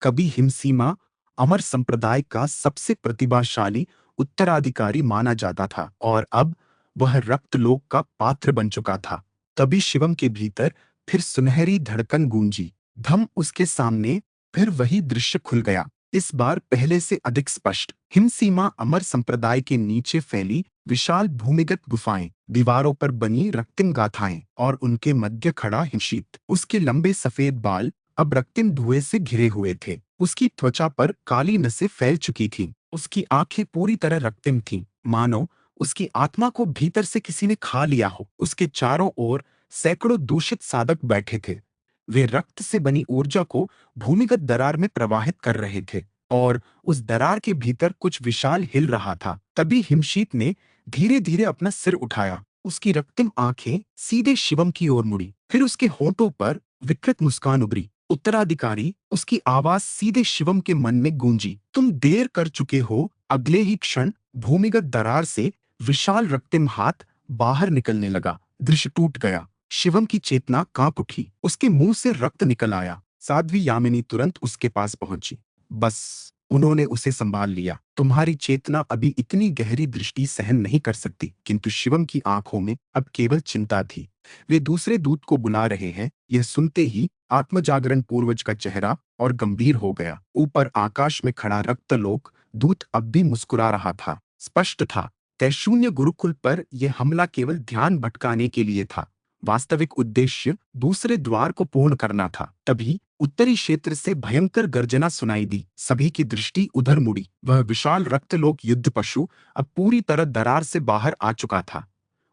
कभी हिमसीमा अमर संप्रदाय का सबसे प्रतिभाशाली उत्तराधिकारी माना जाता था, और अब वह रक्तलोक का पात्र बन चुका था। तभी शिवम के भीतर फिर सुनहरी धड़कन गूंजी। धम उसके सामने फिर वही दृश्य खुल गया, इस बार पहले से अधिक स्पष्ट। हिमसीमा अमर संप्रदाय के नीचे फैली विशाल भूमिगत गुफाएं, दीवारों पर बनी रक्तिम गाथाएं, और उनके मध्य खड़ा हिमशीत। उसके लंबे सफेद बाल अब रक्तिम धुएं से घिरे हुए थे। उसकी त्वचा पर काली नसें फैल चुकी थीं। उसकी आंखें पूरी तरह रक्तिम थीं, मानो उसकी आत्मा को भीतर से किसी ने खा लिया हो। उसके चारों ओर सैकड़ों दूषित साधक बैठे थे। वे रक्त से बनी ऊर्जा को भूमिगत दरार में प्रवाहित कर रहे थे, और उस दरार के भीतर कुछ विशाल हिल रहा था। तभी हिमशीत ने धीरे धीरे अपना सिर उठाया। उसकी रक्तिम आंखें सीधे शिवम की ओर मुड़ी। फिर उसके होठों पर विकृत मुस्कान उभरी। उत्तराधिकारी, उसकी आवाज सीधे शिवम के मन में गूंजी। तुम देर कर चुके हो। अगले ही क्षण भूमिगत दरार से विशाल रक्तिम हाथ बाहर निकलने लगा। दृश्य टूट गया। शिवम की चेतना कांप उठी। उसके मुंह से रक्त निकल आया। साध्वी यामिनी तुरंत उसके पास पहुंची। बस, उन्होंने उसे संभाल लिया। तुम्हारी चेतना अभी इतनी गहरी दृष्टि सहन नहीं कर सकती। किंतु शिवम की आंखों में अब केवल चिंता थी। वे दूसरे दूत को बुला रहे हैं। यह सुनते ही आत्मजागरण पूर्वज का चेहरा और गंभीर हो गया। ऊपर आकाश में खड़ा रक्तलोक दूत अब भी मुस्कुरा रहा था। स्पष्ट था, तैशून्य गुरुकुल पर यह हमला केवल ध्यान भटकाने के लिए था। वास्तविक उद्देश्य दूसरे द्वार को पूर्ण करना था। तभी उत्तरी क्षेत्र से भयंकर गर्जना सुनाई दी। सभी की दृष्टि उधर मुड़ी। वह विशाल रक्तलोक युद्ध पशु अब पूरी तरह दरार से बाहर आ चुका था।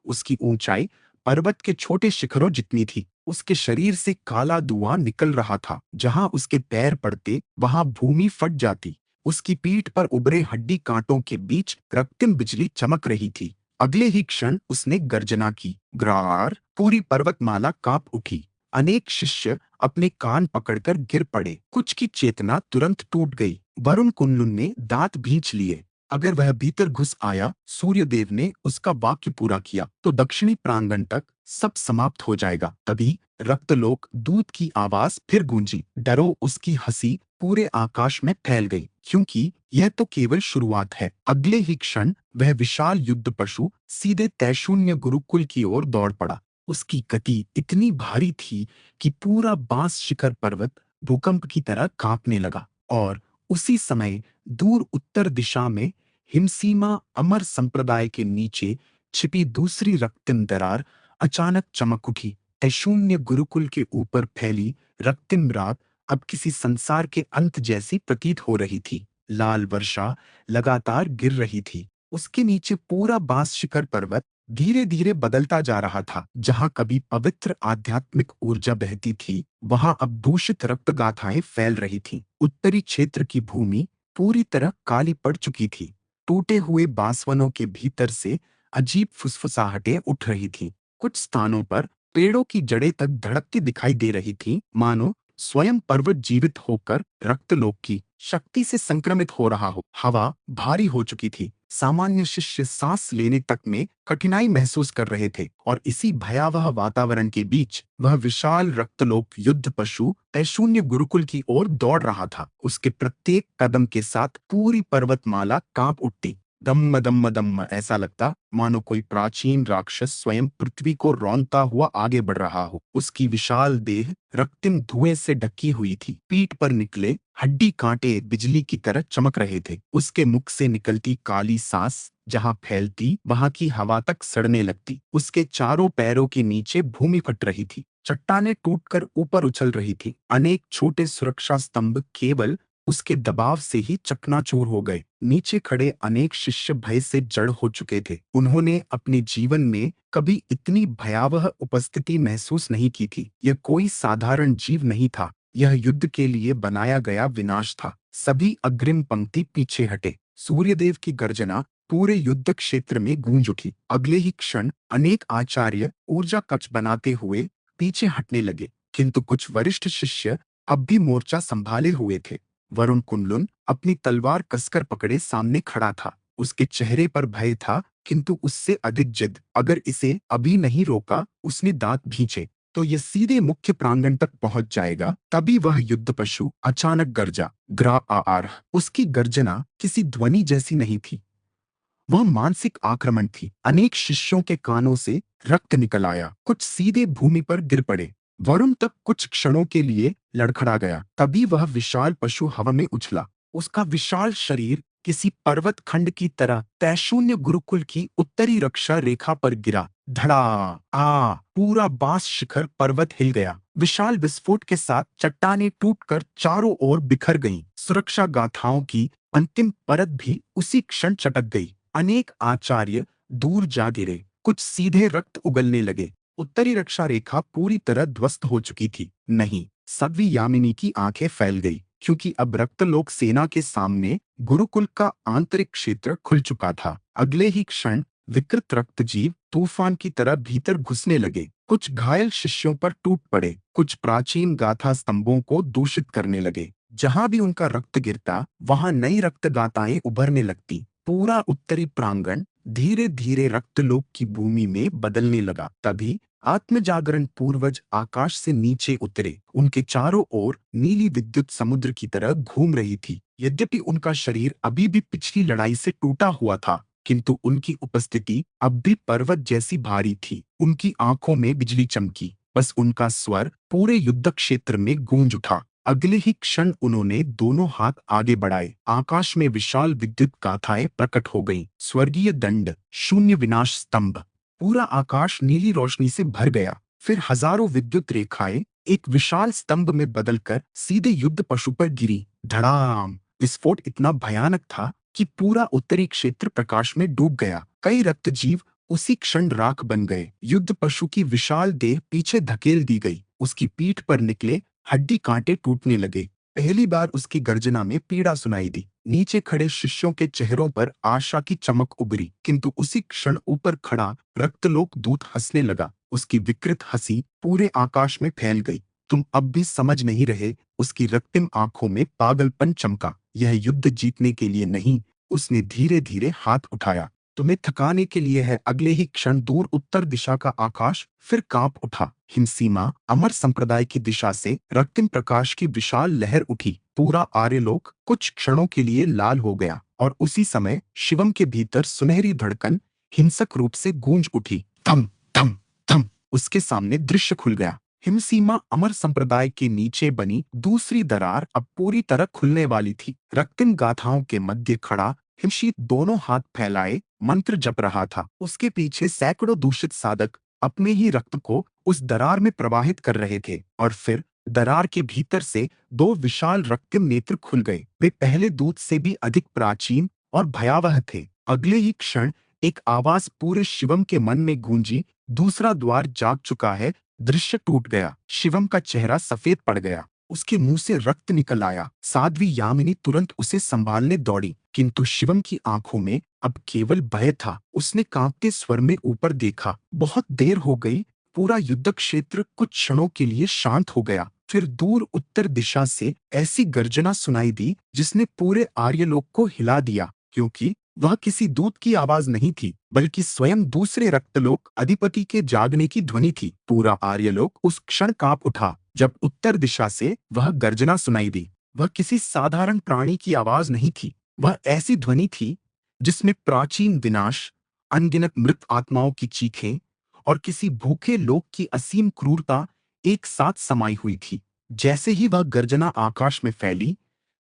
उसकी ऊंचाई पर्वत के छोटे शिखरों जितनी थी। उसके शरीर से काला धुआं निकल रहा था। जहां उसके पैर पड़ते वहां भूमि फट जाती। उसकी पीठ पर उभरे हड्डी कांटों के बीच कृत्रिम बिजली चमक रही थी। अगले ही क्षण उसने गर्जना की। ग्रार! पूरी पर्वतमाला कांप उठी। अनेक शिष्य अपने कान पकड़कर गिर पड़े। कुछ की चेतना तुरंत टूट गई। वरुण कुनलुन ने दांत भींच लिए। अगर वह भीतर घुस आया, सूर्यदेव ने उसका वाक्य पूरा किया, तो दक्षिणी प्रांगण तक सब समाप्त हो जाएगा। तभी रक्तलोक दूत की आवाज फिर गूंजी। डरो! उसकी हंसी पूरे आकाश में फैल गई, क्योंकि यह तो केवल शुरुआत है। अगले ही क्षण वह विशाल युद्ध पशु सीधे तैशून्य गुरुकुल की ओर दौड़ पड़ा। उसकी गति इतनी भारी थी कि पूरा बांस शिखर पर्वत भूकंप की तरह कांपने लगा। और उसी समय दूर उत्तर दिशा में हिमसीमा अमर संप्रदाय के नीचे छिपी दूसरी रक्तिम दरार अचानक चमक उठी। तैशून्य गुरुकुल के ऊपर फैली रक्तिम रात अब किसी संसार के अंत जैसी प्रतीत हो रही थी। लाल वर्षा लगातार गिर रही थी। उसके नीचे पूरा बांस शिखर पर्वत धीरे धीरे बदलता जा रहा था। जहां कभी पवित्र आध्यात्मिक ऊर्जा बहती थी, वहां अब दूषित रक्त गाथाएं फैल रही थीं। उत्तरी क्षेत्र की भूमि पूरी तरह काली पड़ चुकी थी। टूटे हुए बांसवनों के भीतर से अजीब फुसफुसाहटें उठ रही थीं। कुछ स्थानों पर पेड़ों की जड़ें तक धड़कती दिखाई दे रही थीं, मानो स्वयं पर्वत जीवित होकर रक्तलोक की शक्ति से संक्रमित हो रहा हो। हवा भारी हो चुकी थी। सामान्य शिष्य सांस लेने तक में कठिनाई महसूस कर रहे थे और इसी भयावह वातावरण के बीच वह विशाल रक्तलोक युद्ध पशु तैशून्य गुरुकुल की ओर दौड़ रहा था। उसके प्रत्येक कदम के साथ पूरी पर्वतमाला कांप उठती। दम्म दम्म दम्म, ऐसा लगता मानो कोई प्राचीन राक्षस स्वयं पृथ्वी को रौंदता हुआ आगे बढ़ रहा हो। उसकी विशाल देह रक्तिम धुएं से ढकी हुई थी। पीठ पर निकले हड्डी कांटे बिजली की तरह चमक रहे थे। उसके मुख से निकलती काली सांस जहां फैलती वहां की हवा तक सड़ने लगती। उसके चारों पैरों के नीचे भूमि फट रही थी। चट्टानें टूटकर ऊपर उछल रही थी। अनेक छोटे सुरक्षा स्तंभ केवल उसके दबाव से ही चकनाचूर हो गए। नीचे खड़े अनेक शिष्य भय से जड़ हो चुके थे। उन्होंने अपने जीवन में कभी इतनी भयावह उपस्थिति महसूस नहीं की थी। यह कोई साधारण जीव नहीं था, यह युद्ध के लिए बनाया गया विनाश था। सभी अग्रिम पंक्ति पीछे हटे। सूर्यदेव की गर्जना पूरे युद्ध क्षेत्र में गूंज उठी। अगले ही क्षण अनेक आचार्य ऊर्जा कवच बनाते हुए पीछे हटने लगे, किंतु कुछ वरिष्ठ शिष्य अब भी मोर्चा संभाले हुए थे। वरुण कुंडुन अपनी तलवार कसकर पकड़े सामने खड़ा था। उसके चेहरे पर भय था, किंतु उससे अधिक जिद। अगर इसे अभी नहीं रोका, उसने दांत भींचे, तो ये सीधे मुख्य प्रांगण तक पहुंच जाएगा। तभी वह युद्ध पशु अचानक गरजा। ग्रा आर। उसकी गर्जना किसी ध्वनि जैसी नहीं थी, वह मानसिक आक्रमण थी। अनेक शिष्यों के कानों से रक्त निकल आया। कुछ सीधे भूमि पर गिर पड़े। वरुण तक कुछ क्षणों के लिए लड़खड़ा गया। तभी वह विशाल पशु हवा में उछला। उसका विशाल शरीर किसी पर्वत खंड की तरह तैशून्य गुरुकुल की उत्तरी रक्षा रेखा पर गिरा। धड़ा। पूरा बांस शिखर पर्वत हिल गया। विशाल विस्फोट के साथ चट्टानें टूटकर चारों ओर बिखर गईं। सुरक्षा गाथाओं की अंतिम परत भी उसी क्षण चटक गई। अनेक आचार्य दूर जा गिरे। कुछ सीधे रक्त उगलने लगे। उत्तरी रक्षा रेखा पूरी तरह ध्वस्त हो चुकी थी। नहीं, सभी यामिनी की आंखें फैल गई, क्योंकि अब रक्तलोक सेना के सामने गुरुकुल का आंतरिक क्षेत्र खुल चुका था। अगले ही क्षण विकृत रक्तजीव तूफान की तरह भीतर घुसने लगे। कुछ घायल शिष्यों पर टूट पड़े। कुछ प्राचीन गाथा स्तंभों को दूषित करने लगे। जहां भी उनका रक्त गिरता, वहां नई रक्त गाथाएं उभरने लगती। पूरा उत्तरी प्रांगण धीरे धीरे रक्तलोक की भूमि में बदलने लगा। तभी आत्मजागरण पूर्वज आकाश से नीचे उतरे। उनके चारों ओर नीली विद्युत समुद्र की तरह घूम रही थी। यद्यपि उनका शरीर अभी भी पिछली लड़ाई से टूटा हुआ था, किंतु उनकी उपस्थिति अब भी पर्वत जैसी भारी थी। उनकी आंखों में बिजली चमकी। बस उनका स्वर पूरे युद्ध क्षेत्र में गूंज उठा। अगले ही क्षण उन्होंने दोनों हाथ आगे बढ़ाए। आकाश में विशाल विद्युत गाथाएं प्रकट हो गईं। स्वर्गीय दंड, शून्य विनाश स्तंभ। पूरा आकाश नीली रोशनी से भर गया। फिर हजारों विद्युत रेखाएं एक विशाल स्तंभ में बदलकर सीधे युद्ध पशु पर गिरी। धड़ाम। विस्फोट इतना भयानक था कि पूरा उत्तरी क्षेत्र प्रकाश में डूब गया। कई रक्तजीव उसी क्षण राख बन गए। युद्ध पशु की विशाल देह पीछे धकेल दी गई। उसकी पीठ पर निकले हड्डी कांटे टूटने लगे। पहली बार उसकी गर्जना में पीड़ा सुनाई दी। नीचे खड़े शिष्यों के चेहरों पर आशा की चमक उभरी, किंतु उसी क्षण ऊपर खड़ा रक्तलोक दूत हंसने लगा। उसकी विकृत हंसी पूरे आकाश में फैल गई। तुम अब भी समझ नहीं रहे? उसकी रक्तिम आंखों में पागलपन चमका। यह युद्ध जीतने के लिए नहीं, उसने धीरे धीरे हाथ उठाया, तुम्हें थकाने के लिए है। अगले ही क्षण दूर उत्तर दिशा का आकाश फिर कांप उठा। हिमसीमा अमर संप्रदाय की दिशा से रक्तिम प्रकाश की विशाल लहर उठी। पूरा आर्यलोक कुछ क्षणों के लिए लाल हो गया और उसी समय शिवम के भीतर सुनहरी धड़कन हिंसक रूप से गूंज उठी। थम थम थम। उसके सामने दृश्य खुल गया। हिमसीमा अमर संप्रदाय के नीचे बनी दूसरी दरार अब पूरी तरह खुलने वाली थी। रक्तिम गाथाओं के मध्य खड़ा हिमशीत दोनों हाथ फैलाए मंत्र जप रहा था। उसके पीछे सैकड़ों दूषित साधक अपने ही रक्त को उस दरार में प्रवाहित कर रहे थे और फिर दरार के भीतर से दो विशाल रक्तिम नेत्र खुल गए। वे पहले दूत से भी अधिक प्राचीन और भयावह थे। अगले ही क्षण एक आवाज पूरे शिवम के मन में गूंजी, दूसरा द्वार जाग चुका है। दृश्य टूट गया। शिवम का चेहरा सफेद पड़ गया। उसके मुंह से रक्त निकल आया। साध्वी यामिनी तुरंत उसे संभालने दौड़ी, किंतु शिवम की आंखों में अब केवल भय था। उसने कांपते स्वर में ऊपर देखा। बहुत देर हो गई। पूरा युद्ध क्षेत्र कुछ क्षणों के लिए शांत हो गया। फिर दूर उत्तर दिशा से ऐसी गर्जना सुनाई दी जिसने पूरे आर्यलोक को हिला दिया, क्योंकि वह किसी दूत की आवाज नहीं थी बल्कि स्वयं दूसरे रक्तलोक अधिपति के जागने की ध्वनि थी। पूरा आर्यलोक उस क्षण कांप उठा जब उत्तर दिशा से वह गर्जना सुनाई दी। वह किसी साधारण प्राणी की आवाज नहीं थी, वह ऐसी ध्वनि थी जिसमें प्राचीन विनाश, अनगिनत मृत आत्माओं की चीखें और किसी भूखे लोक की असीम क्रूरता एक साथ समाई हुई थी। जैसे ही वह गर्जना आकाश में फैली,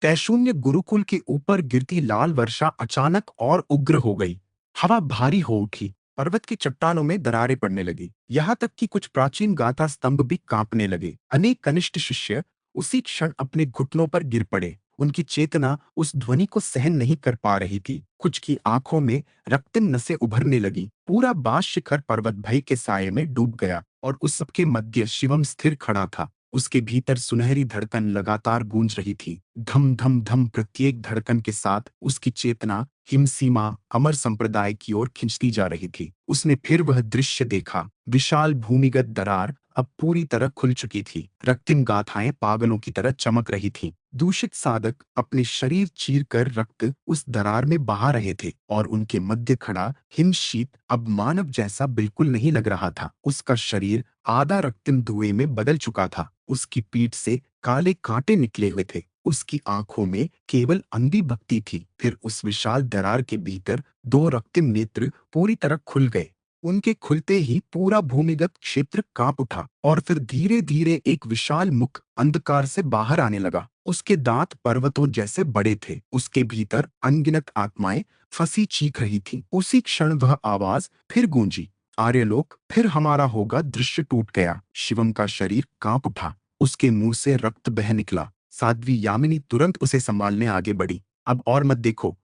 तैशून्य गुरुकुल के ऊपर गिरती लाल वर्षा अचानक और उग्र हो गई। हवा भारी हो उठी, पर्वत की चट्टानों में दरारें पड़ने लगी, यहाँ तक कि कुछ प्राचीन गाथा स्तंभ भी कांपने लगे। अनेक कनिष्ठ शिष्य उसी क्षण अपने घुटनों पर गिर पड़े। उनकी चेतना उस ध्वनि को सहन नहीं कर पा रही थी। कुछ की आंखों में रक्तिम नसें उभरने लगी। पूरा बास शिखर पर्वत भय के साये में डूब गया और उस सबके मध्य शिवम स्थिर खड़ा था। उसके भीतर सुनहरी धड़कन लगातार गूंज रही थी। धम धम धम, प्रत्येक धड़कन के साथ उसकी चेतना हिमसीमा अमर संप्रदाय की ओर खिंचती जा रही थी। उसने फिर वह दृश्य देखा। विशाल भूमिगत दरार अब पूरी तरह खुल चुकी थी। रक्तिम गाथाएं पागलों की तरह चमक रही थीं। दूषित साधक अपने शरीर चीर कर रक्त उस दरार में बहा रहे थे और उनके मध्य खड़ा हिमशीत अब मानव जैसा बिल्कुल नहीं लग रहा था। उसका शरीर आधा रक्तिम धुएं में बदल चुका था। उसकी पीठ से काले कांटे निकले हुए थे। उसकी आंखों में केवल अंधी भक्ति थी। फिर उस विशाल दरार के भीतर दो रक्तिम नेत्र पूरी तरह खुल गए। उनके खुलते ही पूरा भूमिगत क्षेत्र कांप उठा और फिर धीरे धीरे एक विशाल मुख अंधकार से बाहर आने लगा। उसके दांत पर्वतों जैसे बड़े थे। उसके भीतर अनगिनत आत्माएं फंसी चीख रही थीं। उसी क्षण वह आवाज फिर गूंजी, आर्यलोक फिर हमारा होगा। दृश्य टूट गया। शिवम का शरीर कांप उठा। उसके मुंह से रक्त बह निकला। साध्वी यामिनी तुरंत उसे संभालने आगे बढ़ी। अब और मत देखो,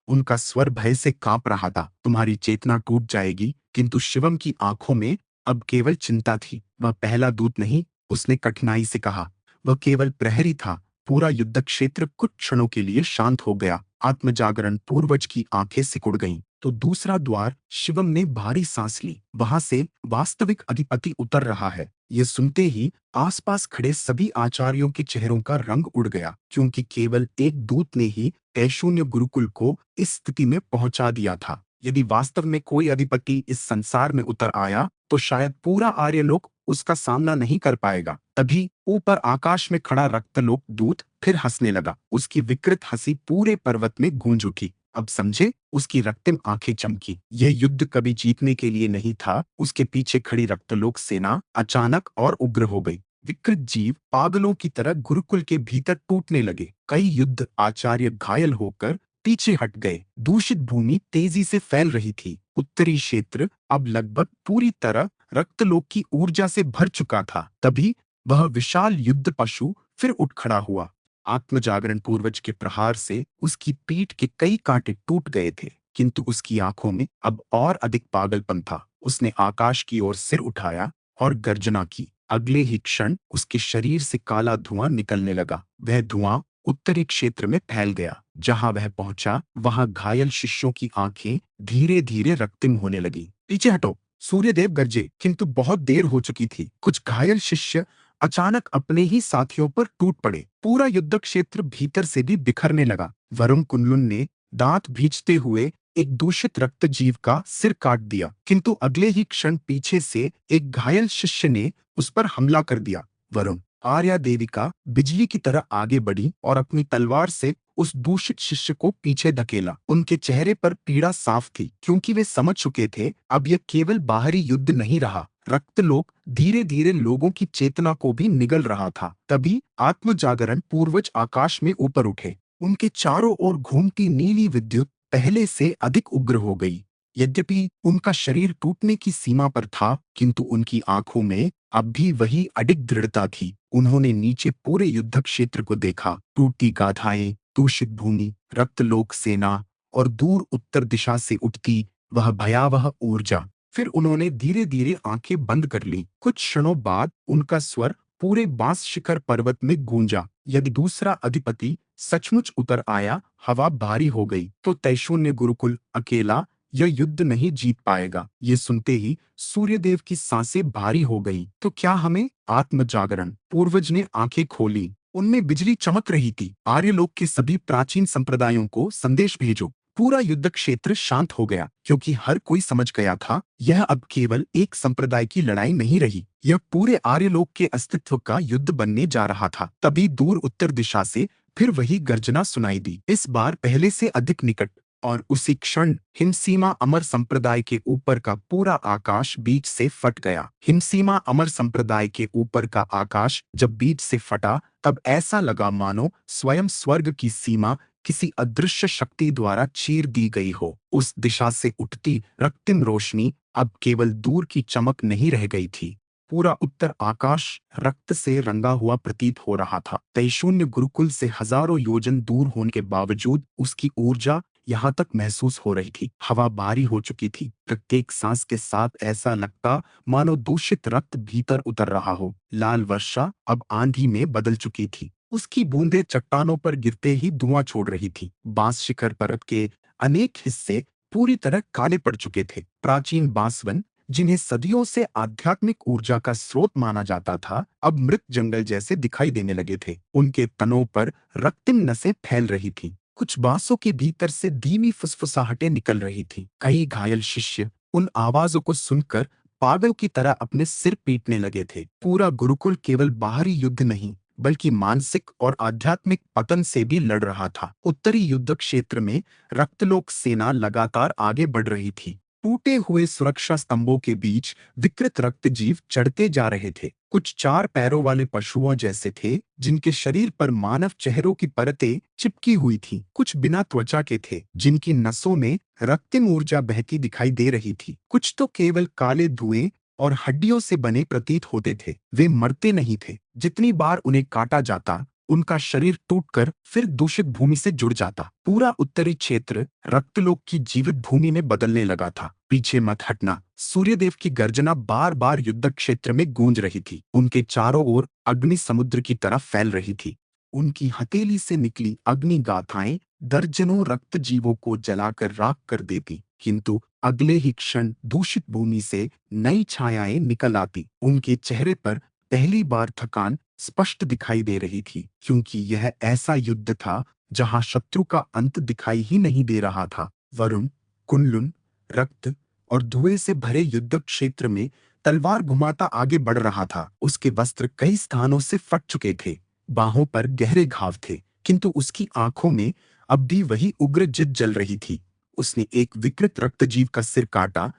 उनका स्वर भय से कांप रहा था। तुम्हारी चेतना टूट जाएगी। किंतु शिवम की आंखों में अब केवल चिंता थी। वह पहला दूत नहीं, उसने कठिनाई से कहा। वह केवल प्रहरी था। पूरा युद्ध क्षेत्र कुछ क्षणों के लिए शांत हो गया। आत्मजागरण पूर्वज की आंखें सिकुड़ गईं। तो दूसरा द्वार। शिवम ने भारी सांस ली। वहां से वास्तविक अधिपति उतर रहा है। ये सुनते ही आसपास खड़े सभी आचार्यों के चेहरों का रंग उड़ गया, क्योंकि केवल एक दूत ने ही तैशून्य गुरुकुल को इस स्थिति में पहुंचा दिया था। यदि वास्तव में कोई अधिपति इस संसार में उतर आया तो शायद पूरा आर्यलोक उसका सामना नहीं कर पाएगा। तभी ऊपर आकाश में खड़ा रक्तलोक दूत फिर हंसने लगा। उसकी विकृत हंसी पूरे पर्वत में गूंज उठी। अब समझे, उसकी रक्तिम आंखें चमकी। यह युद्ध कभी जीतने के लिए नहीं था। उसके पीछे खड़ी रक्तलोक सेना अचानक और उग्र हो गई। विकृत जीव पागलों की तरह गुरुकुल के भीतर टूटने लगे। कई युद्ध आचार्य घायल होकर पीछे हट गए। दूषित भूमि तेजी से फैल रही थी। उत्तरी क्षेत्र अब लगभग पूरी तरह रक्तलोक की ऊर्जा से भर चुका था। तभी वह विशाल युद्ध पशु फिर उठ खड़ा हुआ। आत्मजागरण पूर्वज के प्रहार से उसकी पीठ के कई कांटे टूट गए थे, किंतु उसकी आंखों में अब और अधिक पागलपन था। उसने आकाश की ओर सिर उठाया और गर्जना की। अगले ही क्षण उसके शरीर से काला धुआं निकलने लगा। वह धुआं उत्तरी क्षेत्र में फैल गया। जहां वह पहुंचा वहां घायल शिष्यों की आंखें धीरे धीरे रक्तिम होने लगी। पीछे हटो, सूर्यदेव गरजे, किंतु बहुत देर हो चुकी थी। कुछ घायल शिष्य अचानक अपने ही साथियों पर टूट पड़े। पूरा युद्ध क्षेत्र भीतर से भी बिखरने लगा। वरुण कुंडलुन ने दांत भींचते हुए एक दूषित रक्त जीव का सिर काट दिया, किंतु अगले ही क्षण पीछे से एक घायल शिष्य ने उस पर हमला कर दिया। वरुण आर्या देविका बिजली की तरह आगे बढ़ी और अपनी तलवार से उस दूषित शिष्य को पीछे धकेला। उनके चेहरे पर पीड़ा साफ थी, क्योंकि वे समझ चुके थे अब यह केवल बाहरी युद्ध नहीं रहा। रक्तलोक धीरे धीरे लोगों की चेतना को भी निगल रहा था। तभी आत्मजागरण पूर्वज आकाश में ऊपर उठे। उनके चारों ओर घूमती नीली विद्युत पहले से अधिक उग्र हो गई। यद्यपि उनका शरीर टूटने की सीमा पर था, किंतु उनकी आंखों में अब भी वही अडिग दृढ़ता थी। उन्होंने नीचे पूरे युद्ध क्षेत्र को देखा। टूटी गाथाएं, दूषित भूमि, रक्तलोक सेना और दूर उत्तर दिशा से उठती वह भयावह ऊर्जा। फिर उन्होंने धीरे धीरे आंखें बंद कर ली। कुछ क्षणों बाद उनका स्वर पूरे बांस शिखर पर्वत में गूंजा। यदि दूसरा अधिपति सचमुच उतर आया, हवा भारी हो गई, तो तैशून्य गुरुकुल अकेला यह युद्ध नहीं जीत पाएगा। ये सुनते ही सूर्यदेव की सांसें भारी हो गई। तो क्या हमें? आत्म जागरण। पूर्वज ने आंखें खोली, उनमें बिजली चमक रही थी। आर्यलोक के सभी प्राचीन संप्रदायों को संदेश भेजो। पूरा युद्ध क्षेत्र शांत हो गया, क्योंकि हर कोई समझ गया था यह अब केवल एक संप्रदाय की लड़ाई नहीं रही, यह पूरे आर्यलोक के अस्तित्व का युद्ध बनने जा रहा था। तभी दूर उत्तर दिशा से फिर वही गर्जना सुनाई दी, इस बार पहले से अधिक निकट। और उसी क्षण हिमसीमा अमर संप्रदाय के ऊपर का पूरा आकाश बीच से फट गया। हिमसीमा अमर संप्रदाय के ऊपर का आकाश जब बीच से फटा, तब ऐसा लगा मानो स्वयं स्वर्ग की सीमा किसी अदृश्य शक्ति द्वारा चीर दी गई हो। उस दिशा से उठती रक्तिम रोशनी अब केवल दूर की चमक नहीं रह गई थी, पूरा उत्तर आकाश रक्त से रंगा हुआ प्रतीत हो रहा था। तैशून्य गुरुकुल से हजारों योजन दूर होने के बावजूद उसकी ऊर्जा यहाँ तक महसूस हो रही थी। हवा भारी हो चुकी थी, प्रत्येक सांस के साथ ऐसा लगता मानो दूषित रक्त भीतर उतर रहा हो। लाल वर्षा अब आंधी में बदल चुकी थी, उसकी बूंदें चट्टानों पर गिरते ही धुआं छोड़ रही थी। बांस शिखर पर्वत के अनेक हिस्से पूरी तरह काले पड़ चुके थे। प्राचीन बांसवन, जिन्हें सदियों से आध्यात्मिक ऊर्जा का स्रोत माना जाता था, अब मृत जंगल जैसे दिखाई देने लगे थे। उनके तनों पर रक्तिम नसें फैल रही थीं। कुछ बांसों के भीतर से धीमी फुसफुसाहटें निकल रही थीं। कई घायल शिष्य उन आवाजों को सुनकर पागल की तरह अपने सिर पीटने लगे थे। पूरा गुरुकुल केवल बाहरी युद्ध नहीं, बल्कि मानसिक और आध्यात्मिक पतन से भी लड़ रहा था। उत्तरी युद्ध क्षेत्र में रक्तलोक सेना लगातार आगे बढ़ रही थी। टूटे हुए सुरक्षा स्तंभों के बीच विकृत रक्तजीव चढ़ते जा रहे थे। कुछ चार पैरों वाले पशुओं जैसे थे, जिनके शरीर पर मानव चेहरों की परतें चिपकी हुई थीं। कुछ बिना त्वचा के थे, जिनकी नसों में रक्तिम ऊर्जा बहती दिखाई दे रही थी। कुछ तो केवल काले धुएं और हड्डियों से बने प्रतीत होते थे। वे मरते नहीं थे। जितनी बार उन्हें काटा जाता, उनका शरीर टूटकर फिर दूषित भूमि से जुड़ जाता। पूरा उत्तरी क्षेत्र रक्तलोक की जीवित भूमि में बदलने लगा था। पीछे मत हटना! सूर्यदेव की गर्जना बार बार युद्ध क्षेत्र में गूंज रही थी। उनके चारों ओर अग्नि समुद्र की तरह फैल रही थी। उनकी हथेली से निकली अग्नि गाथाएं दर्जनों रक्त जीवों को जलाकर राख कर देती, किंतु अगले ही क्षण दूषित भूमि से नई छायाएं निकल आती। उनके चेहरे पर पहली बार थकान स्पष्ट दिखाई दे रही थी, क्योंकि यह ऐसा युद्ध था जहां शत्रु का अंत दिखाई ही नहीं दे रहा था। वरुण, कुनलुन, रक्त और धुएं से भरे युद्ध क्षेत्र में तलवार घुमाता आगे बढ़ रहा था। उसके वस्त्र कई स्थानों से फट चुके थे, बाहों पर गहरे घाव थे, किंतु उसकी आंखों में अब भी वही उग्र जिद जल रही थी। उसने एक विकृत रक्तजीव का सिर काटा,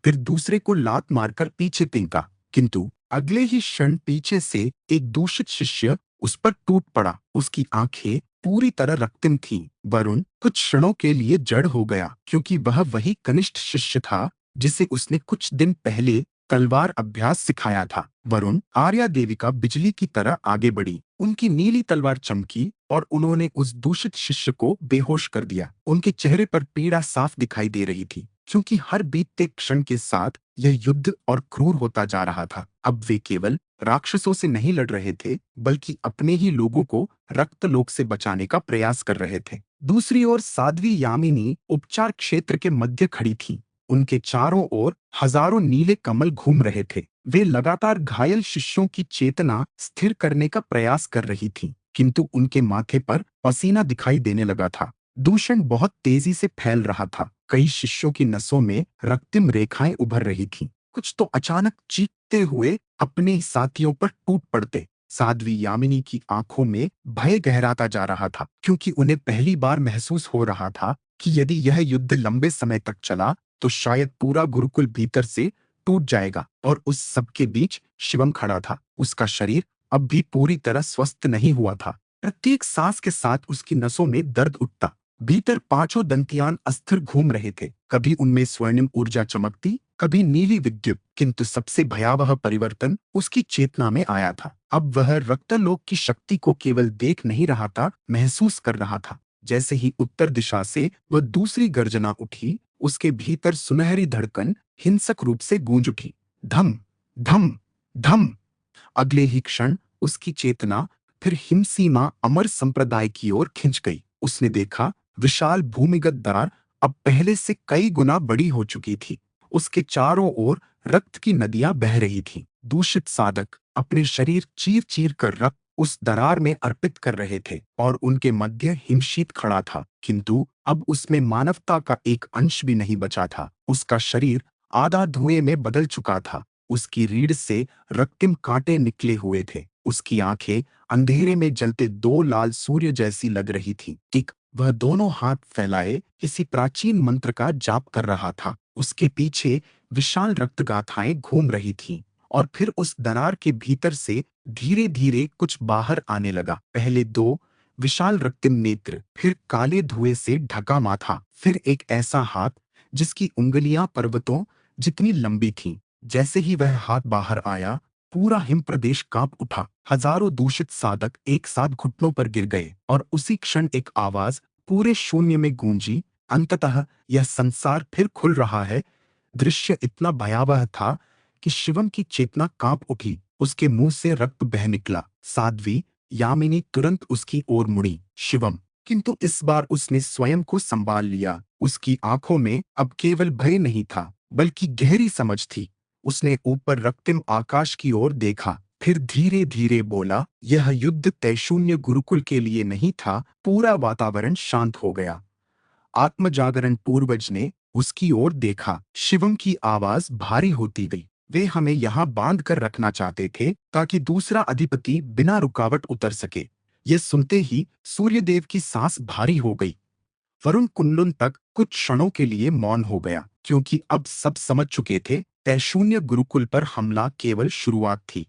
फिर दूसरे को लात मारकर पीछे फेंका, किंतु अगले ही क्षण पीछे से एक दूषित शिष्य उस पर टूट पड़ा। उसकी आंखें पूरी तरह रक्तिम थीं। वरुण कुछ क्षणों के लिए जड़ हो गया, क्योंकि वह वही कनिष्ठ शिष्य था जिसे उसने कुछ दिन पहले तलवार अभ्यास सिखाया था। वरुण आर्या देवी का बिजली की तरह आगे बढ़ी। उनकी नीली तलवार चमकी और उन्होंने उस दूषित शिष्य को बेहोश कर दिया। उनके चेहरे पर पीड़ा साफ दिखाई दे रही थी, क्योंकि हर बीतते क्षण के साथ यह युद्ध और क्रूर होता जा रहा था। अब वे केवल राक्षसों से नहीं लड़ रहे थे, बल्कि अपने ही लोगों को रक्तलोक से बचाने का प्रयास कर रहे थे। दूसरी ओर साध्वी यामिनी उपचार क्षेत्र के मध्य खड़ी थी। उनके चारों ओर हजारों नीले कमल घूम रहे थे। वे लगातार घायल शिष्यों की चेतना स्थिर करने का प्रयास कर रही थीं, किंतु उनके माथे पर पसीना दिखाई देने लगा था। दूषण बहुत तेजी से फैल रहा था। कई शिष्यों की नसों में रक्तिम रेखाएं उभर रही थीं। कुछ तो अचानक चीखते हुए अपने साथियों पर टूट पड़ते। साध्वी यामिनी की आंखों में भय गहराता जा रहा था, क्योंकि उन्हें पहली बार महसूस हो रहा था कि यदि यह युद्ध लंबे समय तक चला, तो शायद पूरा गुरुकुल भीतर से टूट जाएगा। और उस सब के बीच शिवम खड़ा था। उसका शरीर अब भी पूरी तरह स्वस्थ नहीं हुआ था। प्रत्येक सांस के साथ उसकी नसों में दर्द उठता। भीतर पांचों दंतियान अस्थिर घूम रहे थे। कभी उनमें स्वर्णिम ऊर्जा चमकती, कभी नीली विद्युत, किंतु सबसे भयावह परिवर्तन उसकी चेतना में आया था। अब वह रक्तलोक की शक्ति को केवल देख नहीं रहा था, महसूस कर रहा था। जैसे ही उत्तर दिशा से वह दूसरी गर्जना उठी, उसके भीतर सुनहरी धड़कन हिंसक रूप से गूंज उठी। धम धम धम। अगले ही क्षण उसकी चेतना फिर हिमसीमा अमर संप्रदाय की ओर खिंच गई। उसने देखा विशाल भूमिगत दरार अब पहले से कई गुना बड़ी हो चुकी थी। उसके चारों ओर रक्त की नदियां बह रही थीं। दूषित साधक अपने शरीर चीर चीर कर रक्त उस दरार में अर्पित कर रहे थे और उनके मध्य हिमशीत खड़ा था, किंतु अब उसमें मानवता का एक अंश भी नहीं बचा था। उसका शरीर आधा धुएं में बदल चुका था। उसकी रीढ़ से रक्तिम कांटे निकले हुए थे। उसकी आंखें अंधेरे में जलते दो लाल सूर्य जैसी लग रही थी। ठीक वह दोनों हाथ फैलाए किसी प्राचीन मंत्र का जाप कर रहा था। उसके पीछे विशाल रक्तगाथाएं घूम रही थीं और फिर उस दरार के भीतर से धीरे धीरे कुछ बाहर आने लगा। पहले दो विशाल रक्तिम नेत्र, फिर काले धुएं से ढका माथा, फिर एक ऐसा हाथ जिसकी उंगलियां पर्वतों जितनी लंबी थीं। जैसे ही वह हाथ बाहर आया, पूरा हिम प्रदेश कांप उठा। हजारों दूषित साधक एक साथ घुटनों पर गिर गए और उसी क्षण एक आवाज पूरे शून्य में गूंजी, अंततः यह संसार फिर खुल रहा है। दृश्य इतना भयावह था कि शिवम की चेतना कांप उठी। उसके मुंह से रक्त बह निकला। साध्वी यामिनी तुरंत उसकी ओर मुड़ी। शिवम, किंतु इस बार उसने स्वयं को संभाल लिया। उसकी आंखों में अब केवल भय नहीं था, बल्कि गहरी समझ थी। उसने ऊपर रक्तिम आकाश की ओर देखा, फिर धीरे धीरे बोला, यह युद्ध तयशून्य गुरुकुल के लिए नहीं था। पूरा वातावरण शांत हो गया। आत्मजागरण पूर्वज ने उसकी ओर देखा। शिवम की आवाज भारी होती गई। वे हमें यहाँ बांध कर रखना चाहते थे ताकि दूसरा अधिपति बिना रुकावट उतर सके। यह सुनते ही सूर्यदेव की सांस भारी हो गई। वरुण कुंडुन तक कुछ क्षणों के लिए मौन हो गया, क्योंकि अब सब समझ चुके थे तयशून्य गुरुकुल पर हमला केवल शुरुआत थी।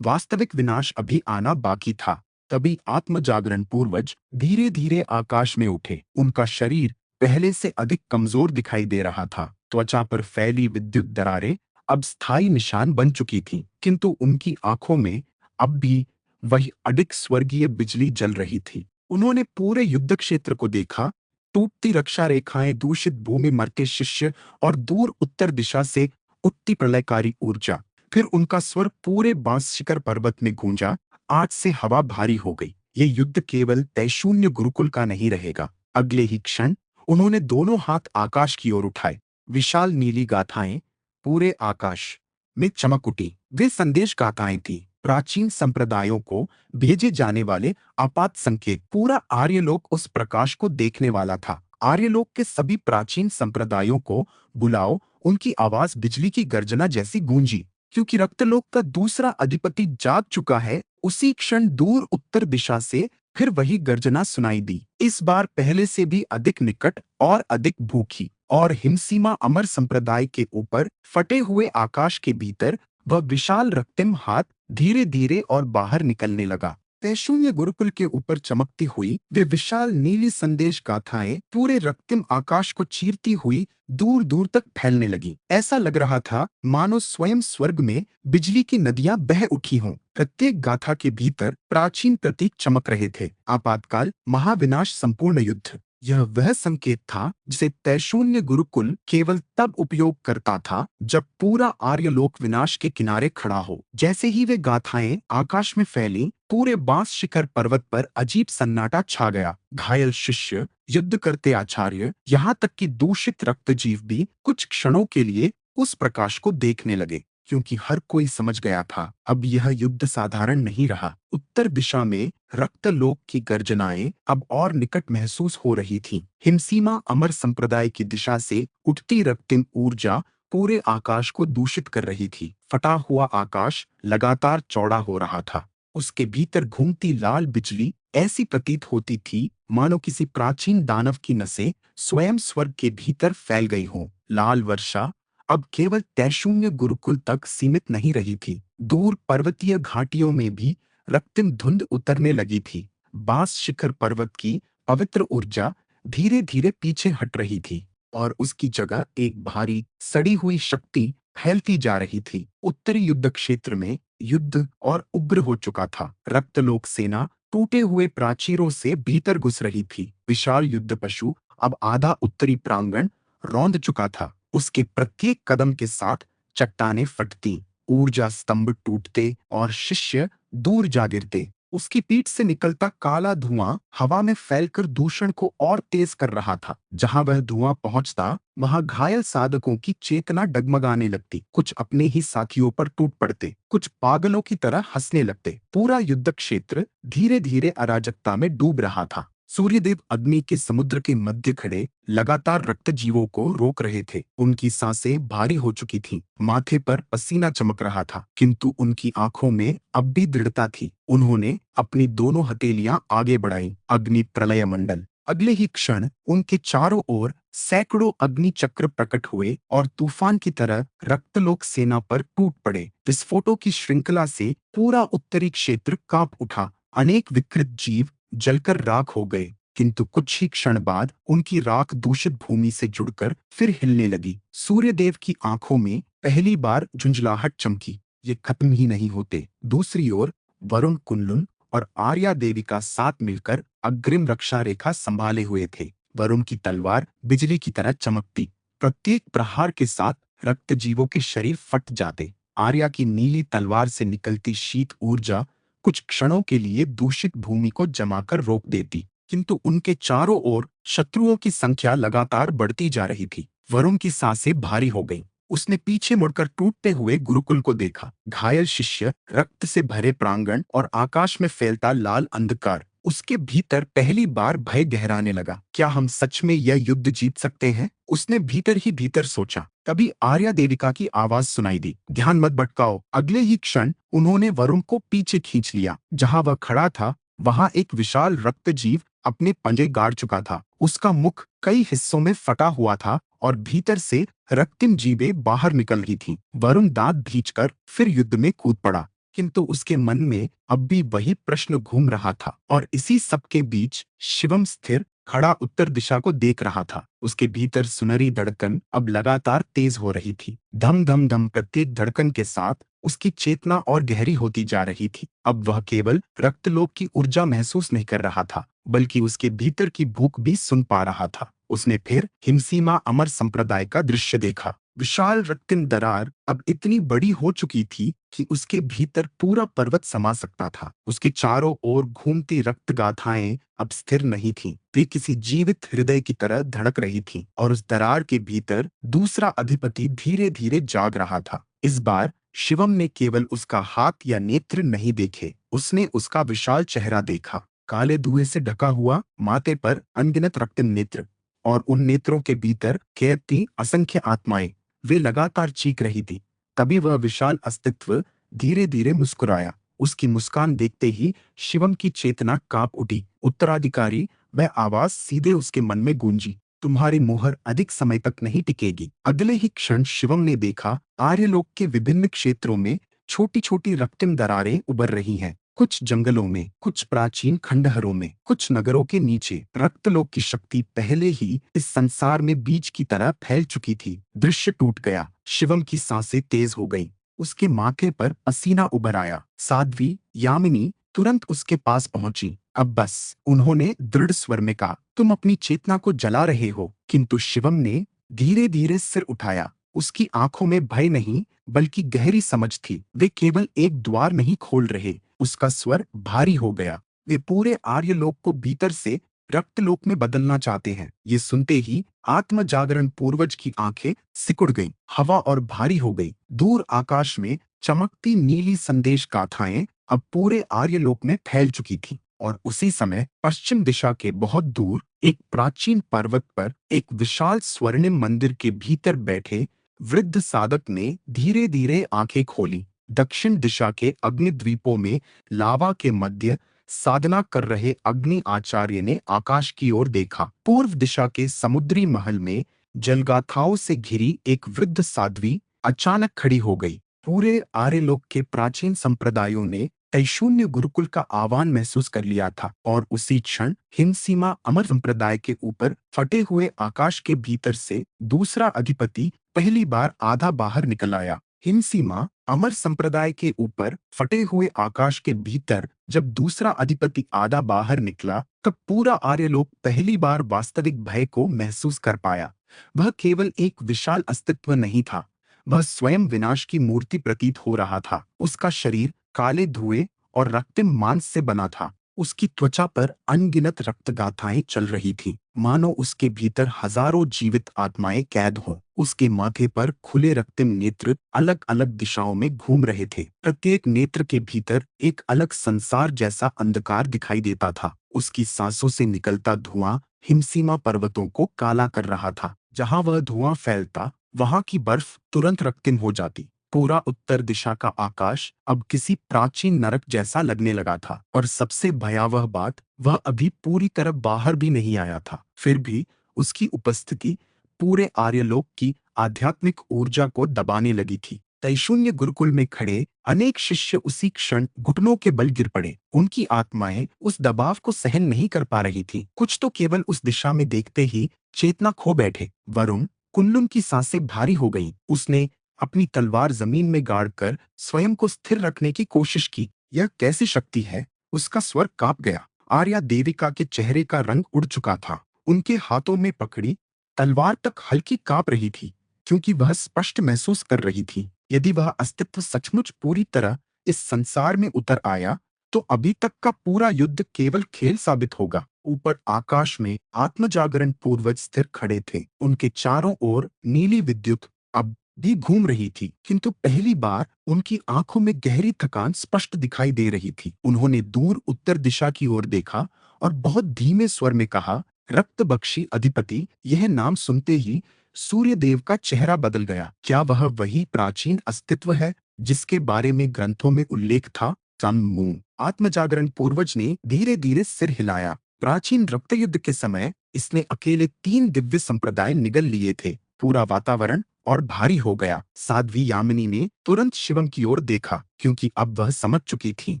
वास्तविक विनाश अभी आना बाकी था। तभी आत्मजागरण पूर्वज धीरे धीरे आकाश में उठे। उनका शरीर पहले से अधिक कमजोर दिखाई दे रहा था। त्वचा पर फैली विद्युत दरारें अब स्थायी निशान बन चुकी थीं, किंतु उनकी आंखों में अब भी वही अडिग स्वर्गीय बिजली जल रही थी। उन्होंने पूरे युद्ध क्षेत्र को देखा। टूटती रक्षा रेखाएं, दूषित भूमि, मरते शिष्य और दूर उत्तर दिशा से उठती प्रलयकारी ऊर्जा। फिर उनका स्वर पूरे बांस शिखर पर्वत में गूंजा। आज से हवा भारी हो गई। ये युद्ध केवल तयशून्य गुरुकुल का नहीं रहेगा। अगले ही क्षण उन्होंने दोनों हाथ आकाश की ओर उठाए। विशाल नीली गाथाएं पूरे आकाश में चमक उठी। वे संदेश गाथाएं थी, प्राचीन संप्रदायों को भेजे जाने वाले आपात संकेत। पूरा आर्यलोक उस प्रकाश को देखने वाला था। आर्यलोक के सभी प्राचीन संप्रदायों को बुलाओ। उनकी आवाज बिजली की गर्जना जैसी गूंजी, क्योंकि रक्तलोक का दूसरा अधिपति जाग चुका है। उसी क्षण दूर उत्तर दिशा से फिर वही गर्जना सुनाई दी, इस बार पहले से भी अधिक निकट और अधिक भूखी। और हिमसीमा अमर संप्रदाय के ऊपर फटे हुए आकाश के भीतर वह विशाल रक्तिम हाथ धीरे धीरे और बाहर निकलने लगा। तयशून्य गुरुकुल के ऊपर चमकती हुई वे विशाल नीली संदेश गाथाएं पूरे रक्तिम आकाश को चीरती हुई दूर दूर तक फैलने लगी। ऐसा लग रहा था मानो स्वयं स्वर्ग में बिजली की नदियां बह उठी हों। प्रत्येक गाथा के भीतर प्राचीन प्रतीक चमक रहे थे। आपातकाल, महाविनाश, संपूर्ण युद्ध। यह वह संकेत था जिसे तयशून्य गुरुकुल केवल तब उपयोग करता था जब पूरा आर्यलोक विनाश के किनारे खड़ा हो। जैसे ही वे गाथाएं आकाश में फैली, पूरे बांस शिखर पर्वत पर अजीब सन्नाटा छा गया। घायल शिष्य, युद्ध करते आचार्य, यहाँ तक कि दूषित रक्तजीव भी कुछ क्षणों के लिए उस प्रकाश को देखने लगे, क्योंकि हर कोई समझ गया था अब यह युद्ध साधारण नहीं रहा। उत्तर दिशा में रक्तलोक की गर्जनाएं अब और निकट महसूस हो रही थीं। हिमसीमा अमर संप्रदाय की दिशा से उठती रक्तिम ऊर्जा पूरे आकाश को दूषित कर रही थी। फटा हुआ आकाश लगातार चौड़ा हो रहा था। उसके भीतर घूमती लाल बिजली ऐसी प्रतीत होती थी मानो किसी प्राचीन दानव की नसें स्वयं स्वर्ग के भीतर फैल गई हों। लाल वर्षा अब केवल तयशून्य गुरुकुल तक सीमित नहीं रही थी। दूर पर्वतीय घाटियों में भी रक्तिम धुंध उतरने लगी थी। बांस शिखर पर्वत की पवित्र ऊर्जा धीरे धीरे पीछे हट रही थी और उसकी जगह एक भारी सड़ी हुई शक्ति फैलती जा रही थी। उत्तरी युद्ध क्षेत्र में युद्ध और उग्र हो चुका था। रक्तलोक सेना टूटे हुए प्राचीरों से भीतर घुस रही थी। विशाल युद्ध पशु अब आधा उत्तरी प्रांगण रौंद चुका था। उसके प्रत्येक कदम के साथ चट्टानें फटती, ऊर्जा स्तंभ टूटते और शिष्य दूर जा गिरते। उसकी पीठ से निकलता काला धुआं हवा में फैलकर दूषण को और तेज कर रहा था। जहां वह धुआं पहुंचता, वहां घायल साधकों की चेतना डगमगाने लगती। कुछ अपने ही साथियों पर टूट पड़ते, कुछ पागलों की तरह हंसने लगते। पूरा युद्ध क्षेत्र धीरे धीरे अराजकता में डूब रहा था। सूर्यदेव अग्नि के समुद्र के मध्य खड़े लगातार रक्त जीवों को रोक रहे थे। उनकी सांसें भारी हो चुकी थीं, माथे पर पसीना चमक रहा था, किंतु उनकी आंखों में अब भी दृढ़ता थी। उन्होंने अपनी दोनों हथेलियां आगे बढ़ाई। अग्नि प्रलय मंडल। अगले ही क्षण उनके चारों ओर सैकड़ों अग्नि चक्र प्रकट हुए और तूफान की तरह रक्तलोक सेना पर टूट पड़े। विस्फोटों की श्रृंखला से पूरा उत्तरी क्षेत्र कांप उठा। अनेक विकृत जीव जलकर राख हो गए, किंतु कुछ ही क्षण बाद उनकी राख दूषित भूमि से जुड़कर फिर हिलने लगी। सूर्यदेव की आंखों में पहली बार झुंझलाहट चमकी। ये खत्म ही नहीं होते। दूसरी ओर वरुण, कुनलुन और आर्या देवी का साथ मिलकर अग्रिम रक्षा रेखा संभाले हुए थे। वरुण की तलवार बिजली की तरह चमकती। प्रत्येक प्रहार के साथ रक्त जीवों के शरीर फट जाते। आर्या की नीली तलवार से निकलती शीत ऊर्जा कुछ क्षणों के लिए दूषित भूमि को जमाकर रोक देती, किंतु उनके चारों ओर शत्रुओं की संख्या लगातार बढ़ती जा रही थी। वरुण की सांसें भारी हो गईं। उसने पीछे मुड़कर टूटते हुए गुरुकुल को देखा। घायल शिष्य, रक्त से भरे प्रांगण और आकाश में फैलता लाल अंधकार। उसके भीतर पहली बार भय गहराने लगा। क्या हम सच में यह युद्ध जीत सकते हैं? उसने भीतर ही भीतर सोचा। तभी आर्या देविका की आवाज सुनाई दी, ध्यान मत भटकाओ। अगले ही क्षण उन्होंने वरुण को पीछे खींच लिया। जहां वह खड़ा था, वहां एक विशाल रक्तजीव अपने पंजे गाड़ चुका था। उसका मुख कई हिस्सों में फटा हुआ था और भीतर से रक्तिम जीभें बाहर निकल रही थीं। वरुण दांत भींचकर फिर युद्ध में कूद पड़ा, किंतु उसके मन में अब भी वही प्रश्न घूम रहा था। और इसी सब के बीच शिवम स्थिर खड़ा उत्तर दिशा को देख रहा था। उसके भीतर सुनहरी धड़कन अब लगातार तेज हो रही थी। धम धम धम प्रत्येक धड़कन के साथ उसकी चेतना और गहरी होती जा रही थी। अब वह केवल रक्तलोक की ऊर्जा महसूस नहीं कर रहा था, बल्कि उसके भीतर की भूख भी सुन पा रहा था। उसने फिर हिमसीमा अमर संप्रदाय का दृश्य देखा। विशाल रक्तिम दरार अब इतनी बड़ी हो चुकी थी कि उसके भीतर पूरा पर्वत समा सकता था। उसके चारों ओर घूमती रक्त गाथाएं अब स्थिर नहीं थीं। वे किसी जीवित हृदय की तरह धड़क रही थीं, और उस दरार के भीतर दूसरा अधिपति धीरे धीरे जाग रहा था। इस बार शिवम ने केवल उसका हाथ या नेत्र नहीं देखे, उसने उसका विशाल चेहरा देखा। काले धुएं से ढका हुआ, माथे पर अनगिनत रक्तिम नेत्र, और उन नेत्रों के भीतर कैद थी असंख्य आत्माएं। वे लगातार चीख रही थी। तभी वह विशाल अस्तित्व धीरे धीरे मुस्कुराया। उसकी मुस्कान देखते ही शिवम की चेतना कांप उठी। उत्तराधिकारी, वह आवाज सीधे उसके मन में गूंजी, तुम्हारी मोहर अधिक समय तक नहीं टिकेगी। अगले ही क्षण शिवम ने देखा, आर्यलोक के विभिन्न क्षेत्रों में छोटी छोटी रक्तिम दरारें उभर रही हैं। कुछ जंगलों में, कुछ प्राचीन खंडहरों में, कुछ नगरों के नीचे। रक्तलोक की शक्ति पहले ही इस संसार में बीज की तरह फैल चुकी थी। दृश्य टूट गया। शिवम की सांसें तेज हो गईं। उसके माथे पर पसीना उभर आया। साध्वी, यामिनी तुरंत उसके पास पहुंची। अब बस, उन्होंने दृढ़ स्वर में कहा, तुम अपनी चेतना को जला रहे हो। किंतु शिवम ने धीरे धीरे सिर उठाया। उसकी आंखों में भय नहीं, बल्कि गहरी समझ थी। वे केवल एक द्वार नहीं खोल रहे। उसका स्वर भारी हो गया। वे पूरे आर्यलोक को भीतर से रक्तलोक में बदलना चाहते हैं। ये सुनते ही आत्म जागरण पूर्वज की आंखें सिकुड़ गईं। हवा और भारी हो गई। दूर आकाश में चमकती नीली संदेश गाथाएं अब पूरे आर्यलोक में फैल चुकी थी। और उसी समय पश्चिम दिशा के बहुत दूर एक प्राचीन पर्वत पर एक विशाल स्वर्णिम मंदिर के भीतर बैठे वृद्ध साधक ने धीरे धीरे आंखें खोली। दक्षिण दिशा के अग्निद्वीपों में लावा के मध्य साधना कर रहे अग्नि आचार्य ने आकाश की ओर देखा। पूर्व दिशा के समुद्री महल में जलगाथाओं से घिरी एक वृद्ध साध्वी अचानक खड़ी हो गई। पूरे आर्यलोक के प्राचीन संप्रदायों ने तैशून्य गुरुकुल का आह्वान महसूस कर लिया था, और उसी क्षण हिमसीमा अमर संप्रदाय के ऊपर फटे हुए आकाश के भीतर से दूसरा अधिपति पहली बार आधा बाहर निकल आया। हिमसीमा अमर संप्रदाय के ऊपर फटे हुए आकाश के भीतर जब दूसरा अधिपति आधा बाहर निकला, तब पूरा आर्यलोक पहली बार वास्तविक भय को महसूस कर पाया। वह केवल एक विशाल अस्तित्व नहीं था, वह स्वयं विनाश की मूर्ति प्रतीत हो रहा था। उसका शरीर काले धुएं और रक्तिम मांस से बना था। उसकी त्वचा पर अनगिनत रक्तगाथाएं चल रही थीं, मानो उसके भीतर हजारों जीवित आत्माएं कैद हों। उसके माथे पर खुले रक्तिम नेत्र अलग अलग दिशाओं में घूम रहे थे। प्रत्येक नेत्र के भीतर एक अलग संसार जैसा अंधकार दिखाई देता था। उसकी सांसों से निकलता धुआं हिमसीमा पर्वतों को काला कर रहा था। जहां वह धुआं फैलता, वहां की बर्फ तुरंत रक्तिम हो जाती। पूरा उत्तर दिशा का आकाश अब किसी प्राचीन नरक जैसा लगने लगा था। और सबसे भयावह बात, वह अभी पूरी तरह बाहर भी नहीं आया था। फिर भी उसकी उपस्थिति पूरे आर्यलोक की आध्यात्मिक ऊर्जा को दबाने लगी थी। तैशून्य गुरुकुल में खड़े अनेक शिष्य उसी क्षण घुटनों के बल गिर पड़े। उनकी आत्माएं उस दबाव को सहन नहीं कर पा रही थी। कुछ तो केवल उस दिशा में देखते ही चेतना खो बैठे। वरुण कुल्लुम की सांसें भारी हो गईं। उसने अपनी तलवार जमीन में गाड़कर स्वयं को स्थिर रखने की कोशिश की। यह कैसी शक्ति है? उसका स्वर कांप गया। आर्या देविका के चेहरे का रंग उड़ चुका था। उनके हाथों में पकड़ी तलवार तक हल्की कांप रही थी, क्योंकि वह स्पष्ट महसूस कर रही थी, यदि वह अस्तित्व सचमुच पूरी तरह इस संसार में उतर आया, तो अभी तक का पूरा युद्ध केवल खेल साबित होगा। ऊपर आकाश में आत्मजागरण पूर्वज स्थिर खड़े थे। उनके चारों ओर नीली विद्युत अब भी घूम रही थी, किंतु पहली बार उनकी आंखों में गहरी थकान स्पष्ट दिखाई दे रही थी। उन्होंने दूर उत्तर दिशा की ओर देखा और बहुत धीमे स्वर में कहा, रक्तबक्षी अधिपति। यह नाम सुनते ही सूर्यदेव का चेहरा बदल गया। क्या वह वही प्राचीन अस्तित्व है जिसके बारे में ग्रंथों में उल्लेख था? मून आत्मजागरण पूर्वज ने धीरे धीरे सिर हिलाया। प्राचीन रक्त युद्ध के समय इसने अकेले 3 दिव्य संप्रदाय निगल लिए थे। पूरा वातावरण और भारी हो गया। साध्वी यामिनी ने तुरंत शिवम की ओर देखा, क्योंकि अब वह समझ चुकी थी,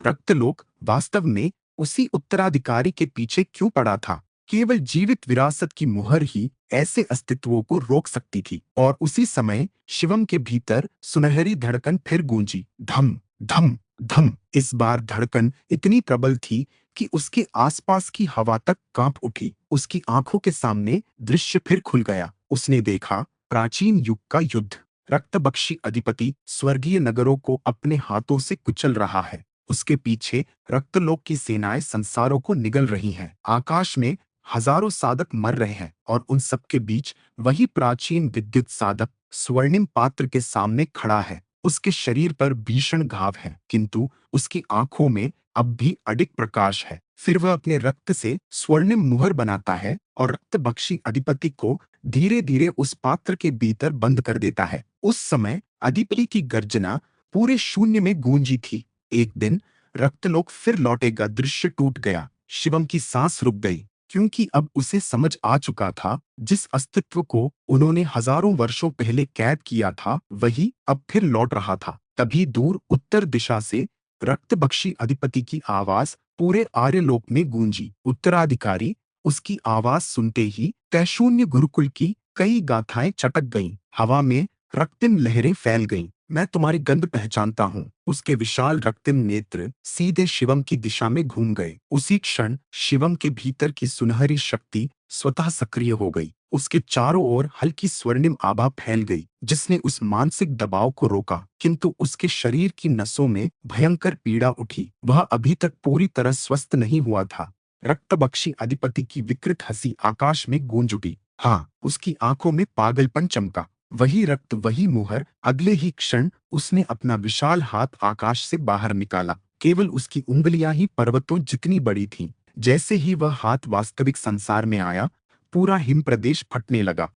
रक्तलोक वास्तव में उसी उत्तराधिकारी के पीछे क्यों पड़ा था। केवल जीवित विरासत की मुहर ही ऐसे अस्तित्वों को रोक सकती थी। और उसी समय शिवम के भीतर सुनहरी धड़कन फिर गूंजी, धम धम धम। इस बार धड़कन इतनी प्रबल थी कि उसके आसपास की हवा तक कांप उठी। उसकी आंखों के सामने दृश्य फिर खुल गया। उसने देखा, प्राचीन युग का युद्ध। रक्तबक्षी अधिपति स्वर्गीय नगरों को अपने हाथों से कुचल रहा है। उसके पीछे रक्तलोक की सेनाएं संसारों को निगल रही हैं। आकाश में हजारों साधक मर रहे हैं और उन सबके बीच वही प्राचीन विद्युत साधक स्वर्णिम पात्र के सामने खड़ा है। उसके शरीर पर भीषण घाव है, किंतु उसकी आंखों में अब भी अडिग प्रकाश है। फिर वह अपने रक्त से स्वर्णिम मुहर बनाता है और रक्तबक्षी अधिपति को धीरे धीरे उस पात्र के भीतर बंद कर देता है। उस समय अधिपति की गर्जना पूरे शून्य में गूंजी थी। एक दिन रक्तलोक फिर लौटेगा। दृश्य टूट गया। शिवम की सांस रुक गई, क्योंकि अब उसे समझ आ चुका था, जिस अस्तित्व को उन्होंने हजारों वर्षों पहले कैद किया था, वही अब फिर लौट रहा था। तभी दूर उत्तर दिशा से रक्तबक्षी अधिपति की आवाज पूरे आर्यलोक में गूंजी। उत्तराधिकारी। उसकी आवाज सुनते ही तैशून्य गुरुकुल की कई गाथाएं चटक गईं। हवा में रक्तिम लहरें फैल गईं। मैं तुम्हारी गंध पहचानता हूँ। उसके विशाल रक्तिम नेत्र सीधे शिवम की दिशा में घूम गए। उसी क्षण शिवम के भीतर की सुनहरी शक्ति स्वतः सक्रिय हो गई। उसके चारों ओर हल्की स्वर्णिम आभा फैल गई, जिसने उस मानसिक दबाव को रोका। किंतु उसके शरीर की नसों में भयंकर पीड़ा उठी। वह अभी तक पूरी तरह स्वस्थ नहीं हुआ था। रक्तबक्षी अधिपति की विकृत हंसी आकाश में गूंज उठी। हाँ, उसकी आंखों में पागलपन चमका। वही रक्त, वही मुहर। अगले ही क्षण उसने अपना विशाल हाथ आकाश से बाहर निकाला। केवल उसकी उंगलियां ही पर्वतों जितनी बड़ी थीं। जैसे ही वह हाथ वास्तविक संसार में आया, पूरा हिम प्रदेश फटने लगा।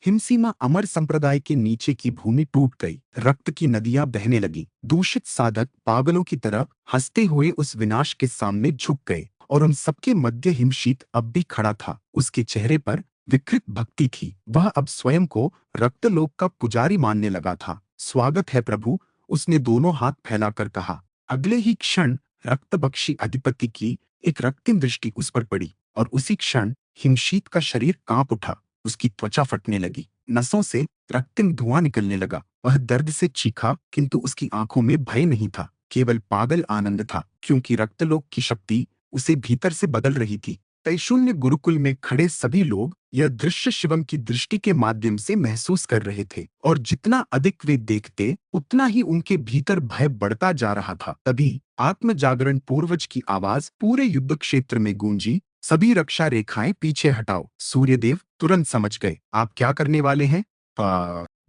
हिमसीमा अमर संप्रदाय के नीचे की भूमि टूट गई। रक्त की नदियां बहने लगी। दूषित साधक पागलों की तरह हंसते हुए उस विनाश के सामने झुक गए। और उन सबके मध्य हिमशीत अब भी खड़ा था। उसके चेहरे पर विकृत भक्ति थी। वह अब स्वयं को रक्तलोक का पुजारी मानने लगा था। स्वागत है प्रभु, उसने दोनों हाथ फैलाकर कहा। अगले ही क्षण रक्तबक्षी अधिपति की एक रक्तिम दृष्टि उस पर पड़ी, और उसी क्षण हिमशीत का शरीर कांप उठा। उसकी त्वचा फटने लगी। नसों से रक्तिम धुआं निकलने लगा। वह दर्द से चीखा, किंतु उसकी आंखों में भय नहीं था, केवल पागल आनंद था, क्योंकि रक्तलोक की शक्ति उसे भीतर से बदल रही थी। तैशून्य गुरुकुल में खड़े सभी लोग यह दृश्य शिवम की दृष्टि के माध्यम से महसूस कर रहे थे और जितना अधिक वे देखते उतना ही उनके भीतर भय बढ़ता जा रहा था। तभी आत्म जागरण पूर्वज की आवाज पूरे युद्ध क्षेत्र में गूंजी, सभी रक्षा रेखाएं पीछे हटाओ। सूर्यदेव तुरंत समझ गए, आप क्या करने वाले हैं?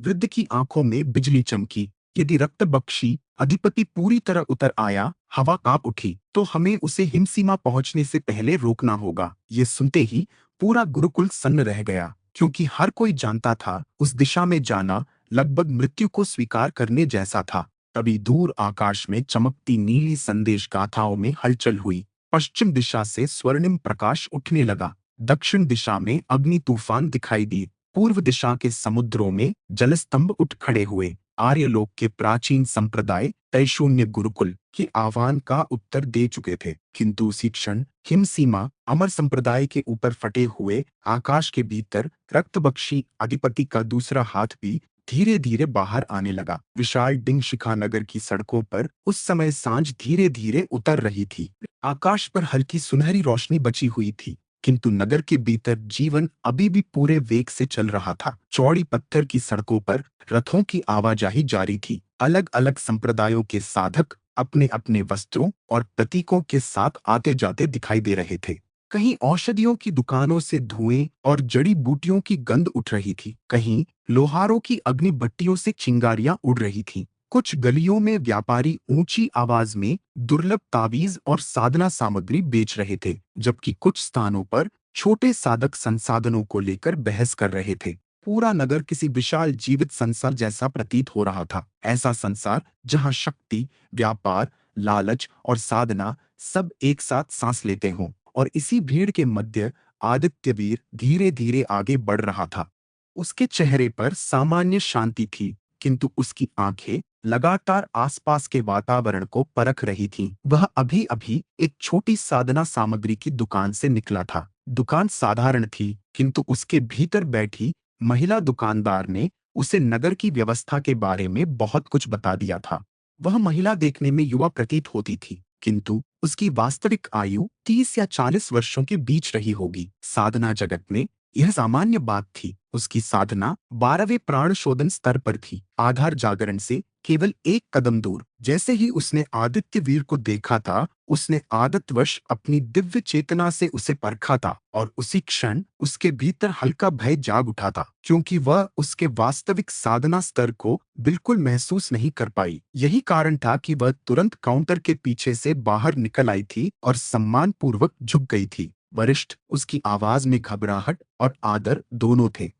वृद्ध की आंखों में बिजली चमकी। यदि रक्तबक्षी अधिपति पूरी तरह उतर आया, हवा कांप उठी, तो हमें उसे हिमसीमा पहुंचने से पहले रोकना होगा। ये सुनते ही पूरा गुरुकुल सन्न रह गया, क्योंकि हर कोई जानता था उस दिशा में जाना लगभग मृत्यु को स्वीकार करने जैसा था। तभी दूर आकाश में चमकती नीली संदेश गाथाओं में हलचल हुई। पश्चिम दिशा से स्वर्णिम प्रकाश उठने लगा, दक्षिण दिशा में अग्नि तूफान दिखाई दिए, पूर्व दिशा के समुद्रों में जलस्तंभ उठ खड़े हुए। आर्यलोक के प्राचीन संप्रदाय तैशून्य गुरुकुल के आह्वान का उत्तर दे चुके थे, किंतु उसी क्षण हिमसीमा अमर संप्रदाय के ऊपर फटे हुए आकाश के भीतर रक्तबक्षी अधिपति का दूसरा हाथ भी धीरे धीरे बाहर आने लगा। विशाल डिंगशिखा नगर की सड़कों पर उस समय सांझ धीरे धीरे उतर रही थी। आकाश पर हल्की सुनहरी रोशनी बची हुई थी, किंतु नगर के भीतर जीवन अभी भी पूरे वेग से चल रहा था। चौड़ी पत्थर की सड़कों पर रथों की आवाजाही जारी थी। अलग अलग संप्रदायों के साधक अपने अपने वस्त्रों और प्रतीकों के साथ आते जाते दिखाई दे रहे थे। कहीं औषधियों की दुकानों से धुएं और जड़ी बूटियों की गंध उठ रही थी, कहीं लोहारों की अग्नि भट्टियों से चिंगारियां उड़ रही थीं। कुछ गलियों में व्यापारी ऊंची आवाज में दुर्लभ तावीज और साधना सामग्री बेच रहे थे, जबकि कुछ स्थानों पर छोटे साधक संसाधनों को लेकर बहस कर रहे थे। पूरा नगर किसी विशाल जीवित संसार जैसा प्रतीत हो रहा था, ऐसा संसार जहां शक्ति, व्यापार, लालच और साधना सब एक साथ सांस लेते हों। और इसी भीड़ के मध्य आदित्यवीर धीरे धीरे आगे बढ़ रहा था। उसके चेहरे पर सामान्य शांति थी, किंतु उसकी आंखें लगातार आसपास के वातावरण को परख रही थीं। वह अभी अभी एक छोटी साधना सामग्री की दुकान से निकला था। दुकान साधारण थी, किंतु उसके भीतर बैठी महिला दुकानदार ने उसे नगर की व्यवस्था के बारे में बहुत कुछ बता दिया था। वह महिला देखने में युवा प्रतीत होती थी, किंतु उसकी वास्तविक आयु 30 या 40 वर्षों के बीच रही होगी। साधना जगत में यह सामान्य बात थी। उसकी साधना 12वें प्राण शोधन स्तर पर थी, आधार जागरण से केवल एक कदम दूर। जैसे ही उसने आदित्य वीर को देखा था, उसने आदतवश अपनी दिव्य चेतना से उसे परखा था, और उसी क्षण उसके भीतर हल्का भय जाग उठा था, क्योंकि वह उसके वास्तविक साधना स्तर को बिल्कुल महसूस नहीं कर पाई। यही कारण था कि वह तुरंत काउंटर के पीछे से बाहर निकल आई थी और सम्मान पूर्वक झुक गई थी। वरिष्ठ उसकी आवाज में घबराहट और आदर दोनों थे।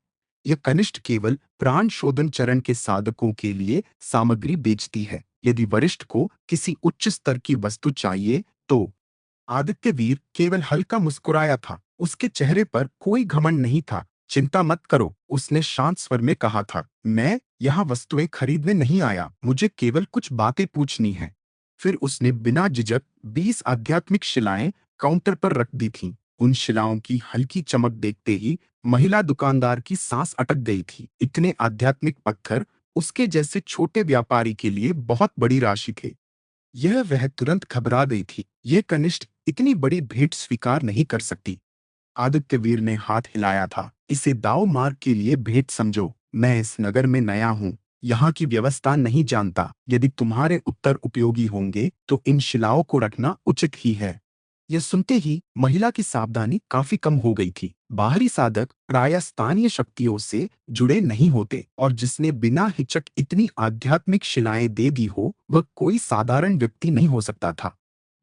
यह कनिष्ठ केवल प्राण शोधन चरण के साधकों के लिए सामग्री बेचती है। यदि वरिष्ठ को किसी उच्च स्तर की वस्तु चाहिए तो। आदित्यवीर केवल हल्का मुस्कुराया था, उसके चेहरे पर कोई घमंड नहीं था। चिंता मत करो, उसने शांत स्वर में कहा था। मैं यहाँ वस्तुएं खरीदने नहीं आया, मुझे केवल कुछ बातें पूछनी है। फिर उसने बिना झिझक 20 आध्यात्मिक शिलाएं काउंटर पर रख दी थीं। उन शिलाओं की हल्की चमक देखते ही महिला दुकानदार की सांस अटक गई थी। इतने आध्यात्मिक पत्थर उसके जैसे छोटे व्यापारी के लिए बहुत बड़ी राशि थे। यह वह तुरंत घबरा गई थी। यह कनिष्ठ इतनी बड़ी भेंट स्वीकार नहीं कर सकती। आदित्यवीर ने हाथ हिलाया था। इसे दाव मार्ग के लिए भेंट समझो। मैं इस नगर में नया हूँ, यहाँ की व्यवस्था नहीं जानता। यदि तुम्हारे उत्तर उपयोगी होंगे तो इन शिलाओं को रखना उचित ही है। यह सुनते ही महिला की सावधानी काफी कम हो गई थी। बाहरी साधक प्रायः स्थानीय शक्तियों से जुड़े नहीं होते, और जिसने बिना हिचक इतनी आध्यात्मिक शिलाएं दे दी हो, वह कोई साधारण व्यक्ति नहीं हो सकता था।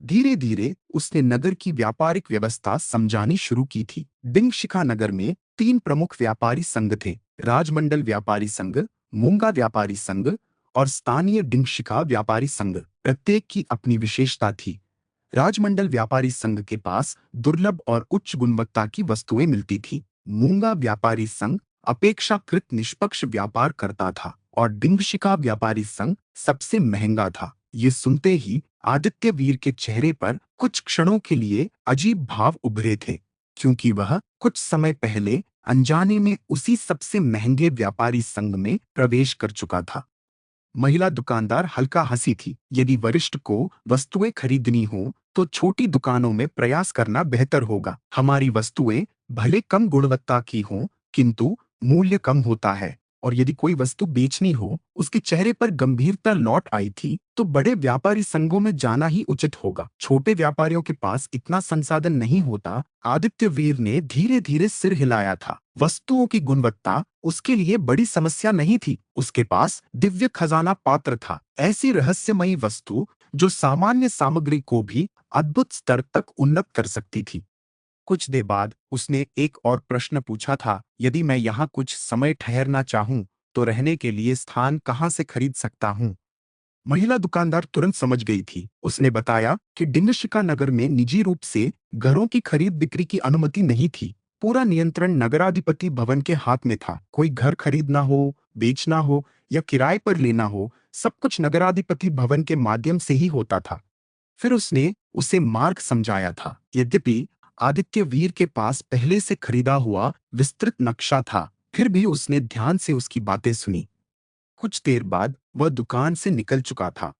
धीरे धीरे उसने नगर की व्यापारिक व्यवस्था समझानी शुरू की थी। डिंगशिखा नगर में 3 प्रमुख व्यापारी संघ थे: राजमंडल व्यापारी संघ, मूंगा व्यापारी संघ और स्थानीय डिंगशिखा व्यापारी संघ। प्रत्येक की अपनी विशेषता थी। राजमंडल व्यापारी संघ के पास दुर्लभ और उच्च गुणवत्ता की वस्तुएं मिलती थी। मूंगा व्यापारी संघ अपेक्षाकृत निष्पक्ष व्यापार करता था, और डिंगशिखा व्यापारी संघ सबसे महंगा था। ये सुनते ही आदित्यवीर के चेहरे पर कुछ क्षणों के लिए अजीब भाव उभरे थे, क्योंकि वह कुछ समय पहले अनजाने में उसी सबसे महंगे व्यापारी संघ में प्रवेश कर चुका था। महिला दुकानदार हल्का हंसी थी। यदि वरिष्ठ को वस्तुएं खरीदनी हो तो छोटी दुकानों में प्रयास करना बेहतर होगा। हमारी वस्तुएं भले कम गुणवत्ता की हों, किंतु मूल्य कम होता है। और यदि कोई वस्तु बेचनी हो, उसके चेहरे पर गंभीरता लौट आई थी, तो बड़े व्यापारी संघों में जाना ही उचित होगा। छोटे व्यापारियों के पास इतना संसाधन नहीं होता। आदित्य वीर ने धीरे धीरे सिर हिलाया था। वस्तुओं की गुणवत्ता उसके लिए बड़ी समस्या नहीं थी। उसके पास दिव्य खजाना पात्र था, ऐसी रहस्यमयी वस्तु जो सामान्य सामग्री को भी अद्भुत स्तर तक उन्नत कर सकती थी। कुछ देर बाद उसने एक और प्रश्न पूछा था, यदि मैं यहाँ कुछ समय ठहरना चाहूँ तो रहने के लिए स्थान कहाँ से खरीद सकता हूँ? महिला दुकानदार तुरंत समझ गई थी। उसने बताया कि डिंगशिका नगर में निजी रूप से घरों की खरीद बिक्री की अनुमति नहीं थी। पूरा नियंत्रण नगराधिपति भवन के हाथ में था। कोई घर खरीदना हो, बेचना हो या किराए पर लेना हो, सब कुछ नगराधिपति भवन के माध्यम से ही होता था। फिर उसने उसे मार्ग समझाया था। यद्यपि आदित्य वीर के पास पहले से खरीदा हुआ विस्तृत नक्शा था, फिर भी उसने ध्यान से उसकी बातें सुनी। कुछ देर बाद वह दुकान से निकल चुका था।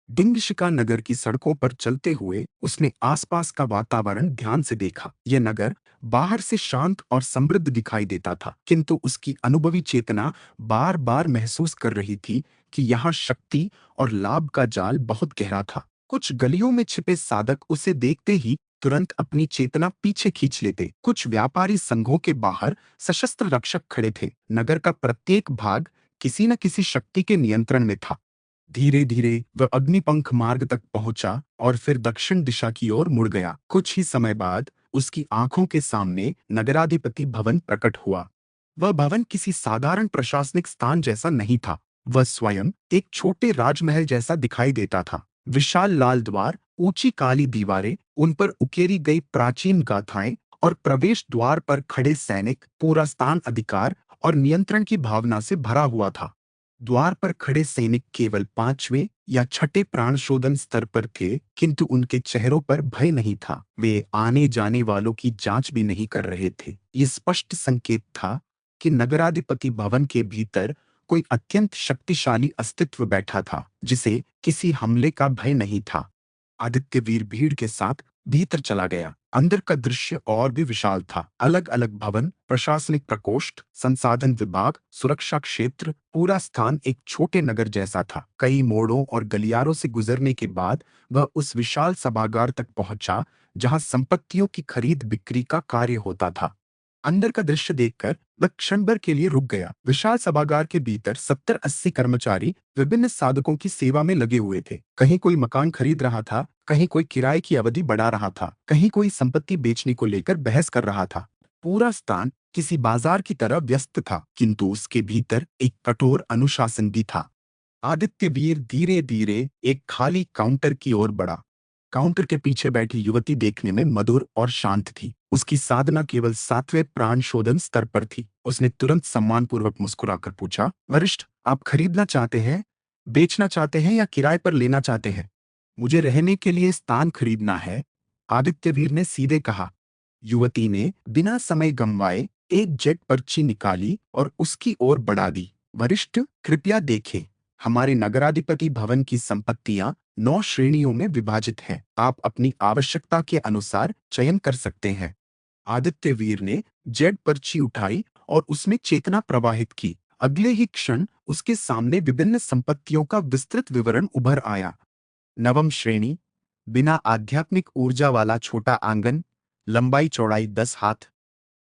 डिंगशिका नगर की सड़कों पर चलते हुए उसने आसपास का वातावरण ध्यान से देखा। यह नगर बाहर से शांत और समृद्ध दिखाई देता था, किंतु उसकी अनुभवी चेतना बार बार महसूस कर रही थी कि यहाँ शक्ति और लाभ का जाल बहुत गहरा था। कुछ गलियों में छिपे साधक उसे देखते ही तुरंत अपनी चेतना पीछे खींच लेते। कुछ व्यापारी संघों के बाहर सशस्त्र रक्षक खड़े थे। नगर का प्रत्येक भाग किसी न किसी शक्ति के नियंत्रण में था। धीरे धीरे वह अग्निपंख मार्ग तक पहुंचा और फिर दक्षिण दिशा की ओर मुड़ गया। कुछ ही समय बाद उसकी आंखों के सामने नगराधिपति भवन प्रकट हुआ। वह भवन किसी साधारण प्रशासनिक स्थान जैसा नहीं था। वह स्वयं एक छोटे राजमहल जैसा दिखाई देता था। विशाल लाल द्वार, ऊंची काली दीवारें, उन पर उकेरी गई प्राचीन गाथाएं और प्रवेश द्वार पर खड़े सैनिक, पूरा स्थान अधिकार और नियंत्रण की भावना से भरा हुआ था। द्वार पर खड़े सैनिक केवल पांचवें या छठे प्राणशोधन स्तर पर थे, किंतु उनके चेहरों पर भय नहीं था। वे आने जाने वालों की जांच भी नहीं कर रहे थे। ये स्पष्ट संकेत था कि नगराधिपति भवन के भीतर कोई अत्यंत शक्तिशाली अस्तित्व बैठा था, जिसे किसी हमले का भय नहीं था। आदित्य वीर भीड़ के साथ भीतर चला गया। अंदर का दृश्य और भी विशाल था। अलग अलग भवन, प्रशासनिक प्रकोष्ठ, संसाधन विभाग, सुरक्षा क्षेत्र, पूरा स्थान एक छोटे नगर जैसा था। कई मोड़ों और गलियारों से गुजरने के बाद वह उस विशाल सभागार तक पहुंचा जहां संपत्तियों की खरीद बिक्री का कार्य होता था। अंदर का दृश्य देखकर वह क्षण भर के लिए रुक गया। विशाल सभागार के भीतर 70-80 कर्मचारी विभिन्न साधकों की सेवा में लगे हुए थे। कहीं कोई मकान खरीद रहा था, कहीं कोई किराए की अवधि बढ़ा रहा था, कहीं कोई संपत्ति बेचने को लेकर बहस कर रहा था। पूरा स्थान किसी बाजार की तरह व्यस्त था, किंतु उसके भीतर एक कठोर अनुशासन भी था। आदित्य वीर धीरे धीरे एक खाली काउंटर की ओर बढ़ा। काउंटर के पीछे बैठी युवती देखने में मधुर और शांत थी। उसकी साधना केवल 7वें प्राण शोधन स्तर पर थी। उसने तुरंत सम्मानपूर्वक मुस्कुराकर पूछा, वरिष्ठ, आप खरीदना चाहते हैं, बेचना चाहते हैं या किराए पर लेना चाहते हैं? मुझे रहने के लिए स्थान खरीदना है, आदित्यवीर ने सीधे कहा। युवती ने बिना समय गंवाए एक जेट पर्ची निकाली और उसकी ओर बढ़ा दी। वरिष्ठ, कृपया देखें, हमारे नगराधिपति भवन की संपत्तियां 9 श्रेणियों में विभाजित हैं। आप अपनी आवश्यकता के अनुसार चयन कर सकते हैं। आदित्यवीर ने जेट पर्ची उठाई और उसमें चेतना प्रवाहित की। अगले ही क्षण उसके सामने विभिन्न संपत्तियों का विस्तृत विवरण उभर आया। नवम श्रेणी, बिना आध्यात्मिक ऊर्जा वाला छोटा आंगन, लंबाई चौड़ाई 10 हाथ।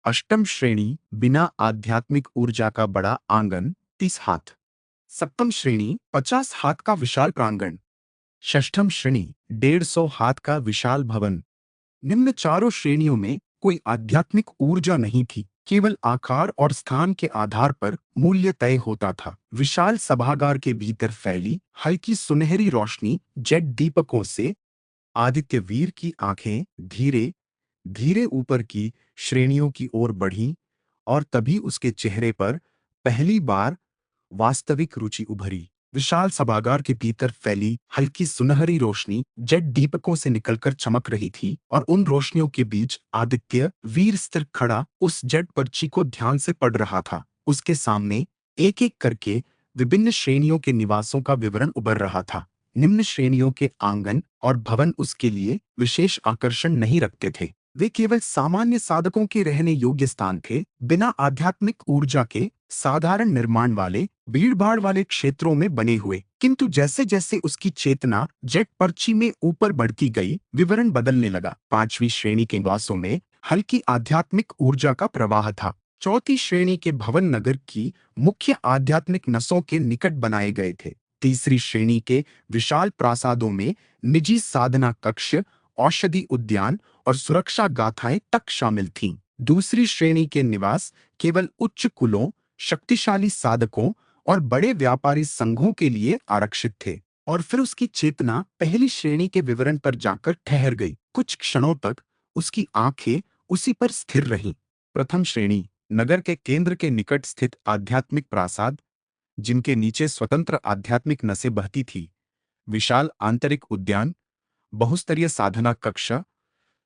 अष्टम श्रेणी, बिना आध्यात्मिक ऊर्जा का बड़ा आंगन, 30 हाथ। सप्तम श्रेणी, 50 हाथ का विशाल प्रांगण। षष्ठम श्रेणी, 150 हाथ का विशाल भवन। निम्न चारों श्रेणियों में कोई आध्यात्मिक ऊर्जा नहीं थी। केवल आकार और स्थान के आधार पर मूल्य तय होता था। विशाल सभागार के भीतर फैली हल्की सुनहरी रोशनी जेट दीपकों से आदित्य वीर की आंखें धीरे धीरे ऊपर की श्रेणियों की ओर बढ़ीं और तभी उसके चेहरे पर पहली बार वास्तविक रुचि उभरी। विशाल सभागार के भीतर फैली हल्की सुनहरी रोशनी जेट दीपकों से निकलकर चमक रही थी और उन रोशनियों के बीच आदित्य वीर स्थिर खड़ा उस जेट पर्ची को ध्यान से पढ़ रहा था। उसके सामने एक एक करके विभिन्न श्रेणियों के निवासों का विवरण उभर रहा था। निम्न श्रेणियों के आंगन और भवन उसके लिए विशेष आकर्षण नहीं रखते थे। वे केवल सामान्य साधकों के रहने योग्य स्थान थे, बिना आध्यात्मिक ऊर्जा के साधारण निर्माण वाले भीड़भाड़ वाले क्षेत्रों में बने हुए। किंतु जैसे जैसे उसकी चेतना जेट पर्ची में ऊपर बढ़ती गई, विवरण बदलने लगा। पांचवी श्रेणी के निवासों में हल्की आध्यात्मिक ऊर्जा का प्रवाह था। चौथी श्रेणी के भवन नगर की मुख्य आध्यात्मिक नसों के निकट बनाए गए थे। तीसरी श्रेणी के विशाल प्रासादों में निजी साधना कक्ष, औषधि उद्यान और सुरक्षा गाथाएं तक शामिल थीं। दूसरी श्रेणी के निवास केवल उच्च कुलों, शक्तिशाली साधकों और बड़े व्यापारी संघों के लिए आरक्षित थे। और फिर उसकी चेतना पहली श्रेणी के विवरण पर जाकर ठहर गई। कुछ क्षणों तक उसकी आंखें उसी पर स्थिर रहीं। प्रथम श्रेणी, नगर के केंद्र के निकट स्थित आध्यात्मिक प्रासाद, जिनके नीचे स्वतंत्र आध्यात्मिक नसें बहती थी। विशाल आंतरिक उद्यान, बहुस्तरीय साधना कक्ष,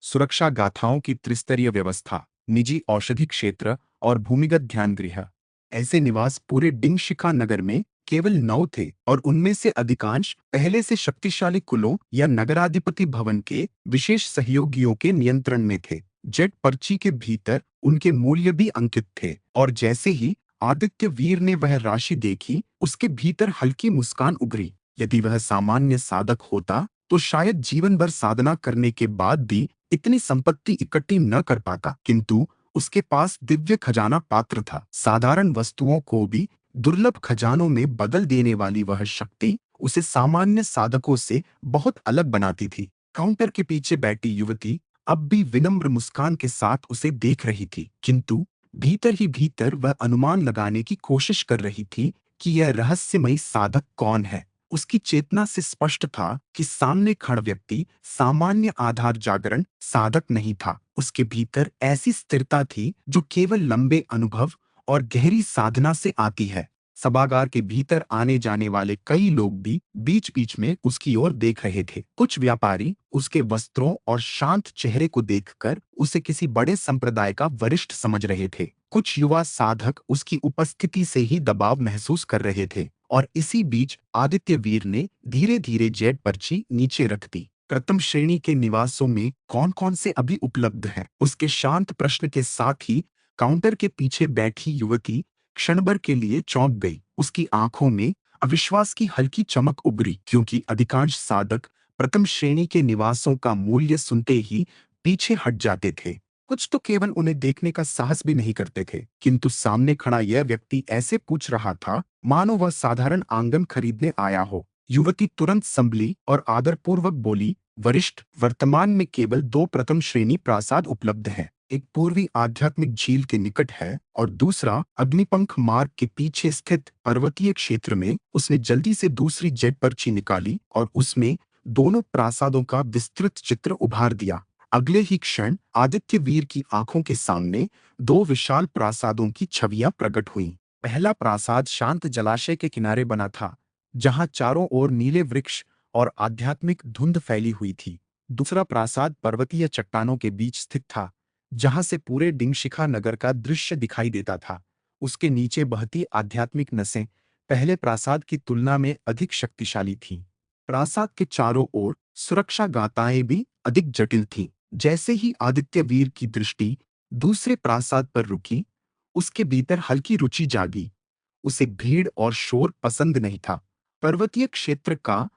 सुरक्षा गाथाओं की त्रिस्तरीय व्यवस्था, निजी औषधि क्षेत्र और भूमिगत ध्यान गृह। ऐसे निवास पूरे डिंगशिखा नगर में केवल 9 थे और उनमें से अधिकांश पहले से शक्तिशाली कुलों या नगराधिपति भवन के विशेष सहयोगियों के नियंत्रण में थे। जेट पर्ची के भीतर उनके मूल्य भी अंकित थे और जैसे ही आदित्य वीर ने वह राशि देखी, उसके भीतर हल्की मुस्कान उभरी। यदि वह सामान्य साधक होता तो शायद जीवन भर साधना करने के बाद भी इतनी संपत्ति इकट्ठी न कर पाता, किंतु उसके पास दिव्य खजाना पात्र था। साधारण वस्तुओं को भी दुर्लभ खजानों में बदल देने वाली वह शक्ति उसे सामान्य साधकों से बहुत अलग बनाती थी। काउंटर के पीछे बैठी युवती अब भी विनम्र मुस्कान के साथ उसे देख रही थी, किंतु भीतर ही भीतर वह अनुमान लगाने की कोशिश कर रही थी कि यह रहस्यमयी साधक कौन है। उसकी चेतना से स्पष्ट था कि सामने खड़ा व्यक्ति सामान्य आधार जागरण साधक नहीं था। उसके भीतर ऐसी स्थिरता थी जो केवल लंबे अनुभव और गहरी साधना से आती है। सभागार के भीतर आने जाने वाले कई लोग भी बीच बीच में उसकी ओर देख रहे थे। कुछ व्यापारी उसके वस्त्रों और शांत चेहरे को देखकर उसे किसी बड़े संप्रदाय का वरिष्ठ समझ रहे थे। कुछ युवा साधक उसकी उपस्थिति से ही दबाव महसूस कर रहे थे। और इसी बीच आदित्य वीर ने धीरे धीरे जेट पर्ची नीचे रख दी। प्रथम श्रेणी के निवासों में कौन कौन से अभी उपलब्ध हैं? उसके शांत प्रश्न के साथ ही काउंटर के पीछे बैठी युवती क्षणभर के लिए चौंक गई। उसकी आंखों में अविश्वास की हल्की चमक उभरी, क्योंकि अधिकांश साधक प्रथम श्रेणी के निवासों का मूल्य सुनते ही पीछे हट जाते थे। कुछ तो केवल उन्हें देखने का साहस भी नहीं करते थे, किंतु सामने खड़ा यह व्यक्ति ऐसे पूछ रहा था मानो वह साधारण आंगन खरीदने आया हो। युवती तुरंत संभली और आदरपूर्वक बोली, वरिष्ठ, वर्तमान में केवल 2 प्रथम श्रेणी प्रासाद उपलब्ध हैं। एक पूर्वी आध्यात्मिक झील के निकट है और दूसरा अग्निपंख मार्ग के पीछे स्थित पर्वतीय क्षेत्र में। उसने जल्दी से दूसरी जेट पर्ची निकाली और उसमें दोनों प्रासादों का विस्तृत चित्र उभार दिया। अगले ही क्षण आदित्य वीर की आंखों के सामने 2 विशाल प्रासादों की छवियां प्रकट हुईं। पहला प्रासाद शांत जलाशय के किनारे बना था, जहां चारों ओर नीले वृक्ष और आध्यात्मिक धुंध फैली हुई थी। दूसरा प्रासाद पर्वतीय चट्टानों के बीच स्थित था, जहां से पूरे डिंगशिखा नगर का दृश्य दिखाई देता था। उसके नीचे बहती आध्यात्मिक नसें पहले प्रासाद की तुलना में अधिक शक्तिशाली थीं। प्रासाद के चारों ओर सुरक्षा गाताएं भी अधिक जटिल थीं। जैसे ही आदित्य वीर की दृष्टि दूसरे प्रासाद पर रुकी, उसके भीतर हल्की रुचि जागी। उसे भीड़ और शोर पसंद नहीं था। पर्वतीय क्षेत्र का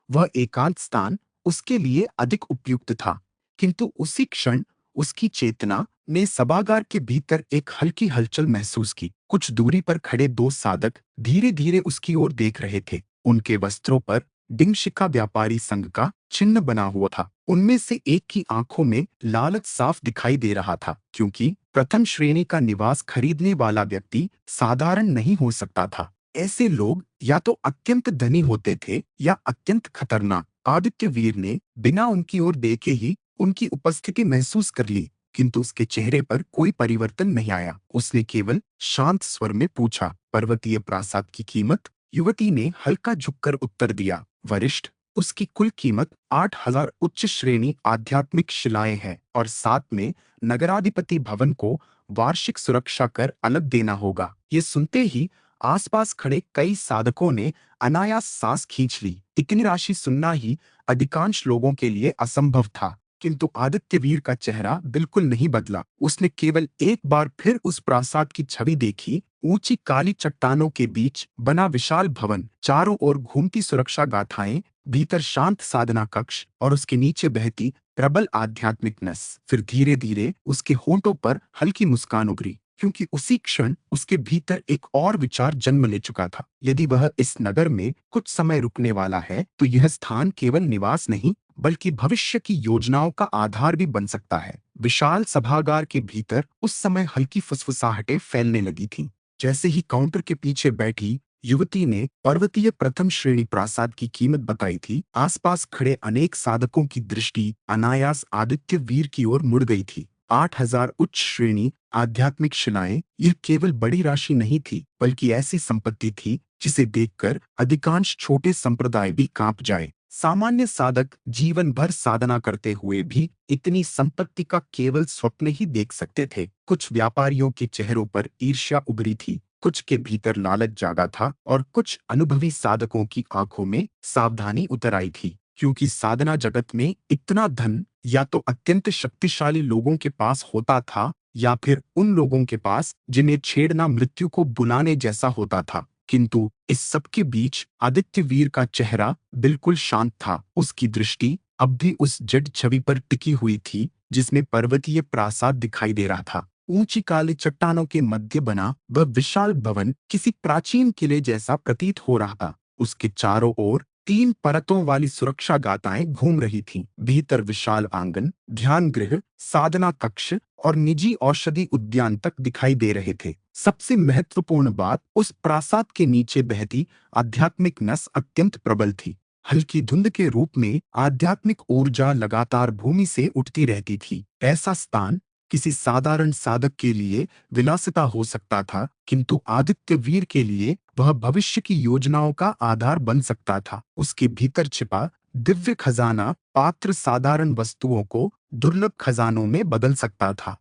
वह एकांत स्थान उसके लिए अधिक उपयुक्त था। किंतु उसी क्षण उसकी चेतना ने सभागार के भीतर एक हल्की हलचल महसूस की। कुछ दूरी पर खड़े 2 साधक धीरे धीरे उसकी ओर देख रहे थे। उनके वस्त्रों पर डिंगशिखा व्यापारी संघ का चिन्ह बना हुआ था। उनमें से एक की आंखों में लालच साफ दिखाई दे रहा था, क्योंकि प्रथम श्रेणी का निवास खरीदने वाला व्यक्ति साधारण नहीं हो सकता था। ऐसे लोग या तो अत्यंत धनी होते थे या अत्यंत खतरनाक। आदित्य वीर ने बिना उनकी ओर देखे ही उनकी उपस्थिति महसूस कर ली, किंतु उसके चेहरे पर कोई परिवर्तन नहीं आया। उसने केवल शांत स्वर में पूछा, पर्वतीय प्रासाद की कीमत? युवती ने हल्का झुककर उत्तर दिया, वरिष्ठ, उसकी कुल कीमत 8,000 उच्च श्रेणी आध्यात्मिक शिलाएं हैं और साथ में नगराधिपति भवन को वार्षिक सुरक्षा कर अलग देना होगा। ये सुनते ही आसपास खड़े कई साधकों ने अनायास सांस खींच ली। इतनी राशि सुनना ही अधिकांश लोगों के लिए असंभव था, किंतु आदित्यवीर का चेहरा बिल्कुल नहीं बदला। उसने केवल एक बार फिर उस प्रासाद की छवि देखी। ऊंची काली चट्टानों के बीच बना विशाल भवन, चारों ओर घूमती सुरक्षा गाथाएं, भीतर शांत साधना कक्ष और उसके नीचे बहती प्रबल आध्यात्मिक नस। फिर धीरे धीरे उसके होंठों पर हल्की मुस्कान उभरी, क्योंकि उसी क्षण उसके भीतर एक और विचार जन्म ले चुका था। यदि वह इस नगर में कुछ समय रुकने वाला है, तो यह स्थान केवल निवास नहीं, बल्कि भविष्य की योजनाओं का आधार भी बन सकता है। विशाल सभागार के भीतर उस समय हल्की फुसफुसाहटें फैलने लगी थीं। जैसे ही काउंटर के पीछे बैठी युवती ने पर्वतीय प्रथम श्रेणी प्रासाद की कीमत बताई थी, आसपास खड़े अनेक साधकों की दृष्टि अनायास आदित्य वीर की ओर मुड़ गई थी। 8,000 उच्च श्रेणी आध्यात्मिक शिलाएं, यह केवल बड़ी राशि नहीं थी, बल्कि ऐसी संपत्ति थी जिसे देखकर अधिकांश छोटे संप्रदाय भी कांप जाए। सामान्य साधक जीवन भर साधना करते हुए भी इतनी संपत्ति का केवल स्वप्न ही देख सकते थे। कुछ व्यापारियों के चेहरों पर ईर्ष्या उभरी थी, कुछ के भीतर लालच जागा था और कुछ अनुभवी साधकों की आंखों में सावधानी उतर आई थी, क्योंकि साधना जगत में इतना धन या तो अत्यंत शक्तिशाली लोगों के पास होता था, या फिर उन लोगों के पास जिन्हें छेड़ना मृत्यु को बुलाने जैसा होता था। किंतु इस सब के बीच आदित्य वीर का चेहरा बिल्कुल शांत था। उसकी दृष्टि अब भी उस जड़ छवि पर टिकी हुई थी, जिसमें पर्वतीय प्रासाद दिखाई दे रहा था। ऊंची काली चट्टानों के मध्य बना वह विशाल भवन किसी प्राचीन किले जैसा प्रतीत हो रहा था। उसके चारों ओर 3 परतों वाली सुरक्षा गाताएं घूम रही थीं। भीतर विशाल आंगन, ध्यान गृह, साधना कक्ष और निजी औषधि उद्यान तक दिखाई दे रहे थे। सबसे महत्वपूर्ण बात, उस प्रासाद के नीचे बहती आध्यात्मिक नस अत्यंत प्रबल थी। हल्की धुंध के रूप में आध्यात्मिक ऊर्जा लगातार भूमि से उठती रहती थी। ऐसा स्थान किसी साधारण साधक के लिए विलासिता हो सकता था, किंतु आदित्य वीर के लिए वह भविष्य की योजनाओं का आधार बन सकता था। उसके भीतर छिपा दिव्य खजाना पात्र साधारण वस्तुओं को दुर्लभ खजानों में बदल सकता था।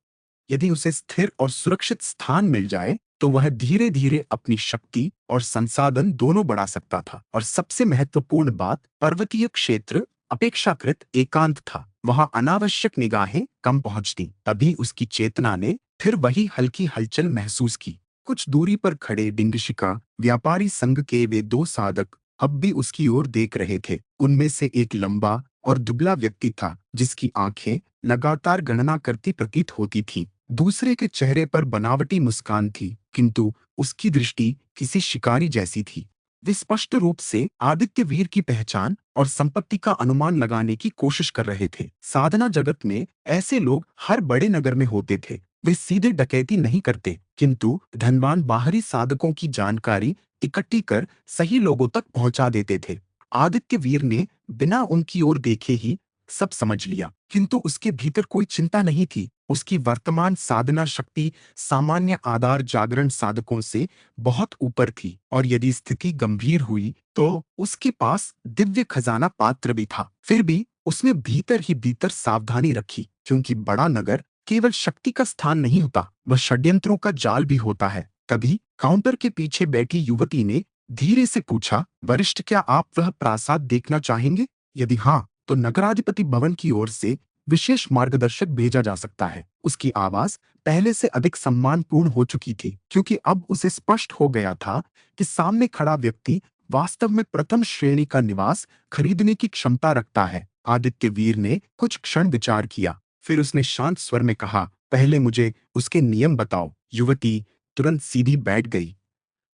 यदि उसे स्थिर और सुरक्षित स्थान मिल जाए, तो वह धीरे धीरे अपनी शक्ति और संसाधन दोनों बढ़ा सकता था। और सबसे महत्वपूर्ण बात, पर्वतीय क्षेत्र अपेक्षाकृत एकांत था। वहां अनावश्यक निगाहें कम पहुंचती। तभी उसकी चेतना ने फिर वही हल्की हलचल महसूस की। कुछ दूरी पर खड़े डिंगशिका व्यापारी संघ के वे 2 साधक अब भी उसकी ओर देख रहे थे। उनमें से एक लंबा और दुबला व्यक्ति था, जिसकी आंखें लगातार गणना करती प्रतीत होती थीं। दूसरे के चेहरे पर बनावटी मुस्कान थी, किंतु उसकी दृष्टि किसी शिकारी जैसी थी। वे स्पष्ट रूप से आदित्य वीर की पहचान और संपत्ति का अनुमान लगाने की कोशिश कर रहे थे। साधना जगत में ऐसे लोग हर बड़े नगर में होते थे। वे सीधे डकैती नहीं करते, किंतु धनवान बाहरी साधकों की जानकारी इकट्ठी कर सही लोगों तक पहुंचा देते थे। आदित्य वीर ने बिना उनकी ओर देखे ही सब समझ लिया, किंतु उसके भीतर कोई चिंता नहीं थी। उसकी वर्तमान साधना शक्ति सामान्य आधार जागरण साधकों से बहुत ऊपर थी, और यदि स्थिति गंभीर हुई तो उसके पास दिव्य खजाना पात्र भी था। फिर भी उसने भीतर ही भीतर सावधानी रखी, क्योंकि बड़ा नगर केवल शक्ति का स्थान नहीं होता, वह षड्यंत्रों का जाल भी होता है। तभी काउंटर के पीछे बैठी युवती ने धीरे से पूछा, वरिष्ठ, क्या आप वह प्रासाद देखना चाहेंगे? यदि हाँ, तो नगराधिपति भवन की ओर से विशेष मार्गदर्शक भेजा जा सकता है। उसकी आवाज पहले से अधिक सम्मानपूर्ण हो चुकी थी, क्योंकि अब उसे स्पष्ट हो गया था कि सामने खड़ा व्यक्ति वास्तव में प्रथम श्रेणी का निवास खरीदने की क्षमता रखता है। आदित्य वीर ने कुछ क्षण विचार किया, फिर उसने शांत स्वर में कहा, पहले मुझे उसके नियम बताओ। युवती तुरंत सीधी बैठ गई।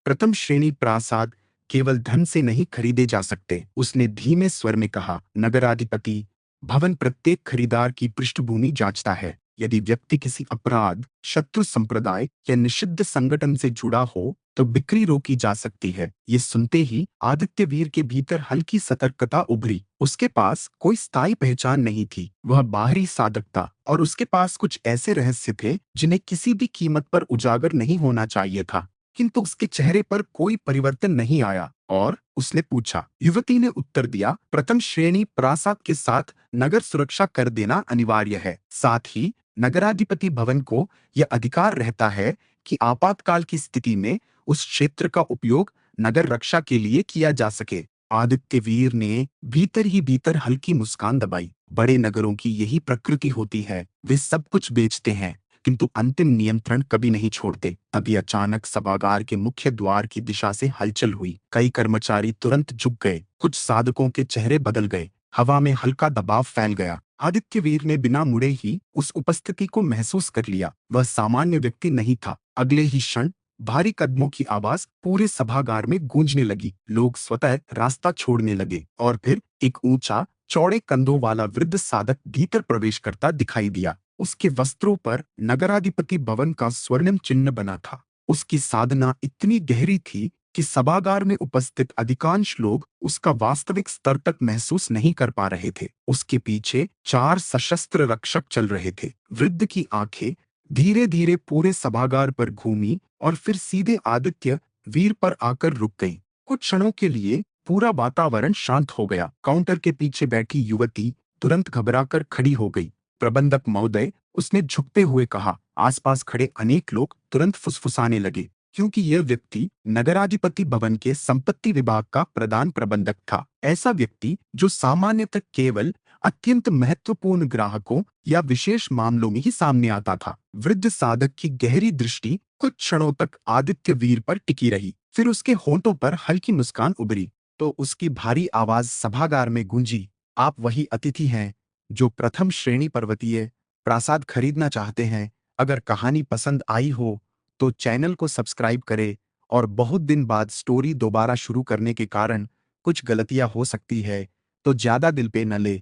प्रथम श्रेणी प्रासाद केवल धन से नहीं खरीदे जा सकते, उसने धीमे स्वर में कहा। नगराधिपति भवन प्रत्येक खरीदार की पृष्ठभूमि जांचता है। यदि व्यक्ति किसी अपराध, शत्रु संप्रदाय या निषिद्ध संगठन से जुड़ा हो, तो बिक्री रोकी जा सकती है। ये सुनते ही आदित्यवीर के भीतर हल्की सतर्कता उभरी। उसके पास कोई स्थायी पहचान नहीं थी, वह बाहरी साधक था, और उसके पास कुछ ऐसे रहस्य थे जिन्हें किसी भी कीमत पर उजागर नहीं होना चाहिए था। किंतु उसके चेहरे पर कोई परिवर्तन नहीं आया, और उसने पूछा। युवती ने उत्तर दिया, प्रथम श्रेणी प्रासाद के साथ नगर सुरक्षा कर देना अनिवार्य है। साथ ही नगराधिपति भवन को यह अधिकार रहता है कि आपातकाल की स्थिति में उस क्षेत्र का उपयोग नगर रक्षा के लिए किया जा सके। आदित्य वीर ने भीतर ही भीतर हल्की मुस्कान दबाई। बड़े नगरों की यही प्रकृति होती है, वे सब कुछ बेचते हैं किंतु अंतिम नियंत्रण कभी नहीं छोड़ते। तभी अचानक सभागार के मुख्य द्वार की दिशा से हलचल हुई। कई कर्मचारी तुरंत झुक गए, कुछ साधकों के चेहरे बदल गए, हवा में हल्का दबाव फैल गया। आदित्यवीर ने बिना मुड़े ही उस उपस्थिति को महसूस कर लिया। वह सामान्य व्यक्ति नहीं था। अगले ही क्षण भारी कदमों की आवाज पूरे सभागार में गूंजने लगी। लोग स्वतः रास्ता छोड़ने लगे और फिर एक ऊंचा चौड़े कंधों वाला वृद्ध साधक भीतर प्रवेश करता दिखाई दिया। उसके वस्त्रों पर नगराधिपति भवन का स्वर्णिम चिन्ह बना था। उसकी साधना इतनी गहरी थी कि सभागार में उपस्थित अधिकांश लोग उसका वास्तविक स्तर तक महसूस नहीं कर पा रहे थे। उसके पीछे 4 सशस्त्र रक्षक चल रहे थे। वृद्ध की आंखें धीरे धीरे पूरे सभागार पर घूमी और फिर सीधे आदित्य वीर पर आकर रुक गई। कुछ क्षणों के लिए पूरा वातावरण शांत हो गया। काउंटर के पीछे बैठी युवती तुरंत घबराकर खड़ी हो गई। प्रबंधक महोदय, उसने झुकते हुए कहा। आसपास खड़े अनेक लोग तुरंत फुसफुसाने लगे, क्योंकि यह व्यक्ति नगराधिपति भवन के संपत्ति विभाग का प्रधान प्रबंधक था। ऐसा व्यक्ति जो सामान्यतः केवल अत्यंत महत्वपूर्ण ग्राहकों या विशेष मामलों में ही सामने आता था। वृद्ध साधक की गहरी दृष्टि कुछ क्षणों तक आदित्य वीर पर टिकी रही, फिर उसके होंठों पर हल्की मुस्कान उभरी तो उसकी भारी आवाज सभागार में गूंजी। आप वही अतिथि हैं जो प्रथम श्रेणी पर्वतीय प्रासाद खरीदना चाहते हैं? अगर कहानी पसंद आई हो तो चैनल को सब्सक्राइब करें। और बहुत दिन बाद स्टोरी दोबारा शुरू करने के कारण कुछ गलतियां हो सकती है, तो ज्यादा दिल पे न ले।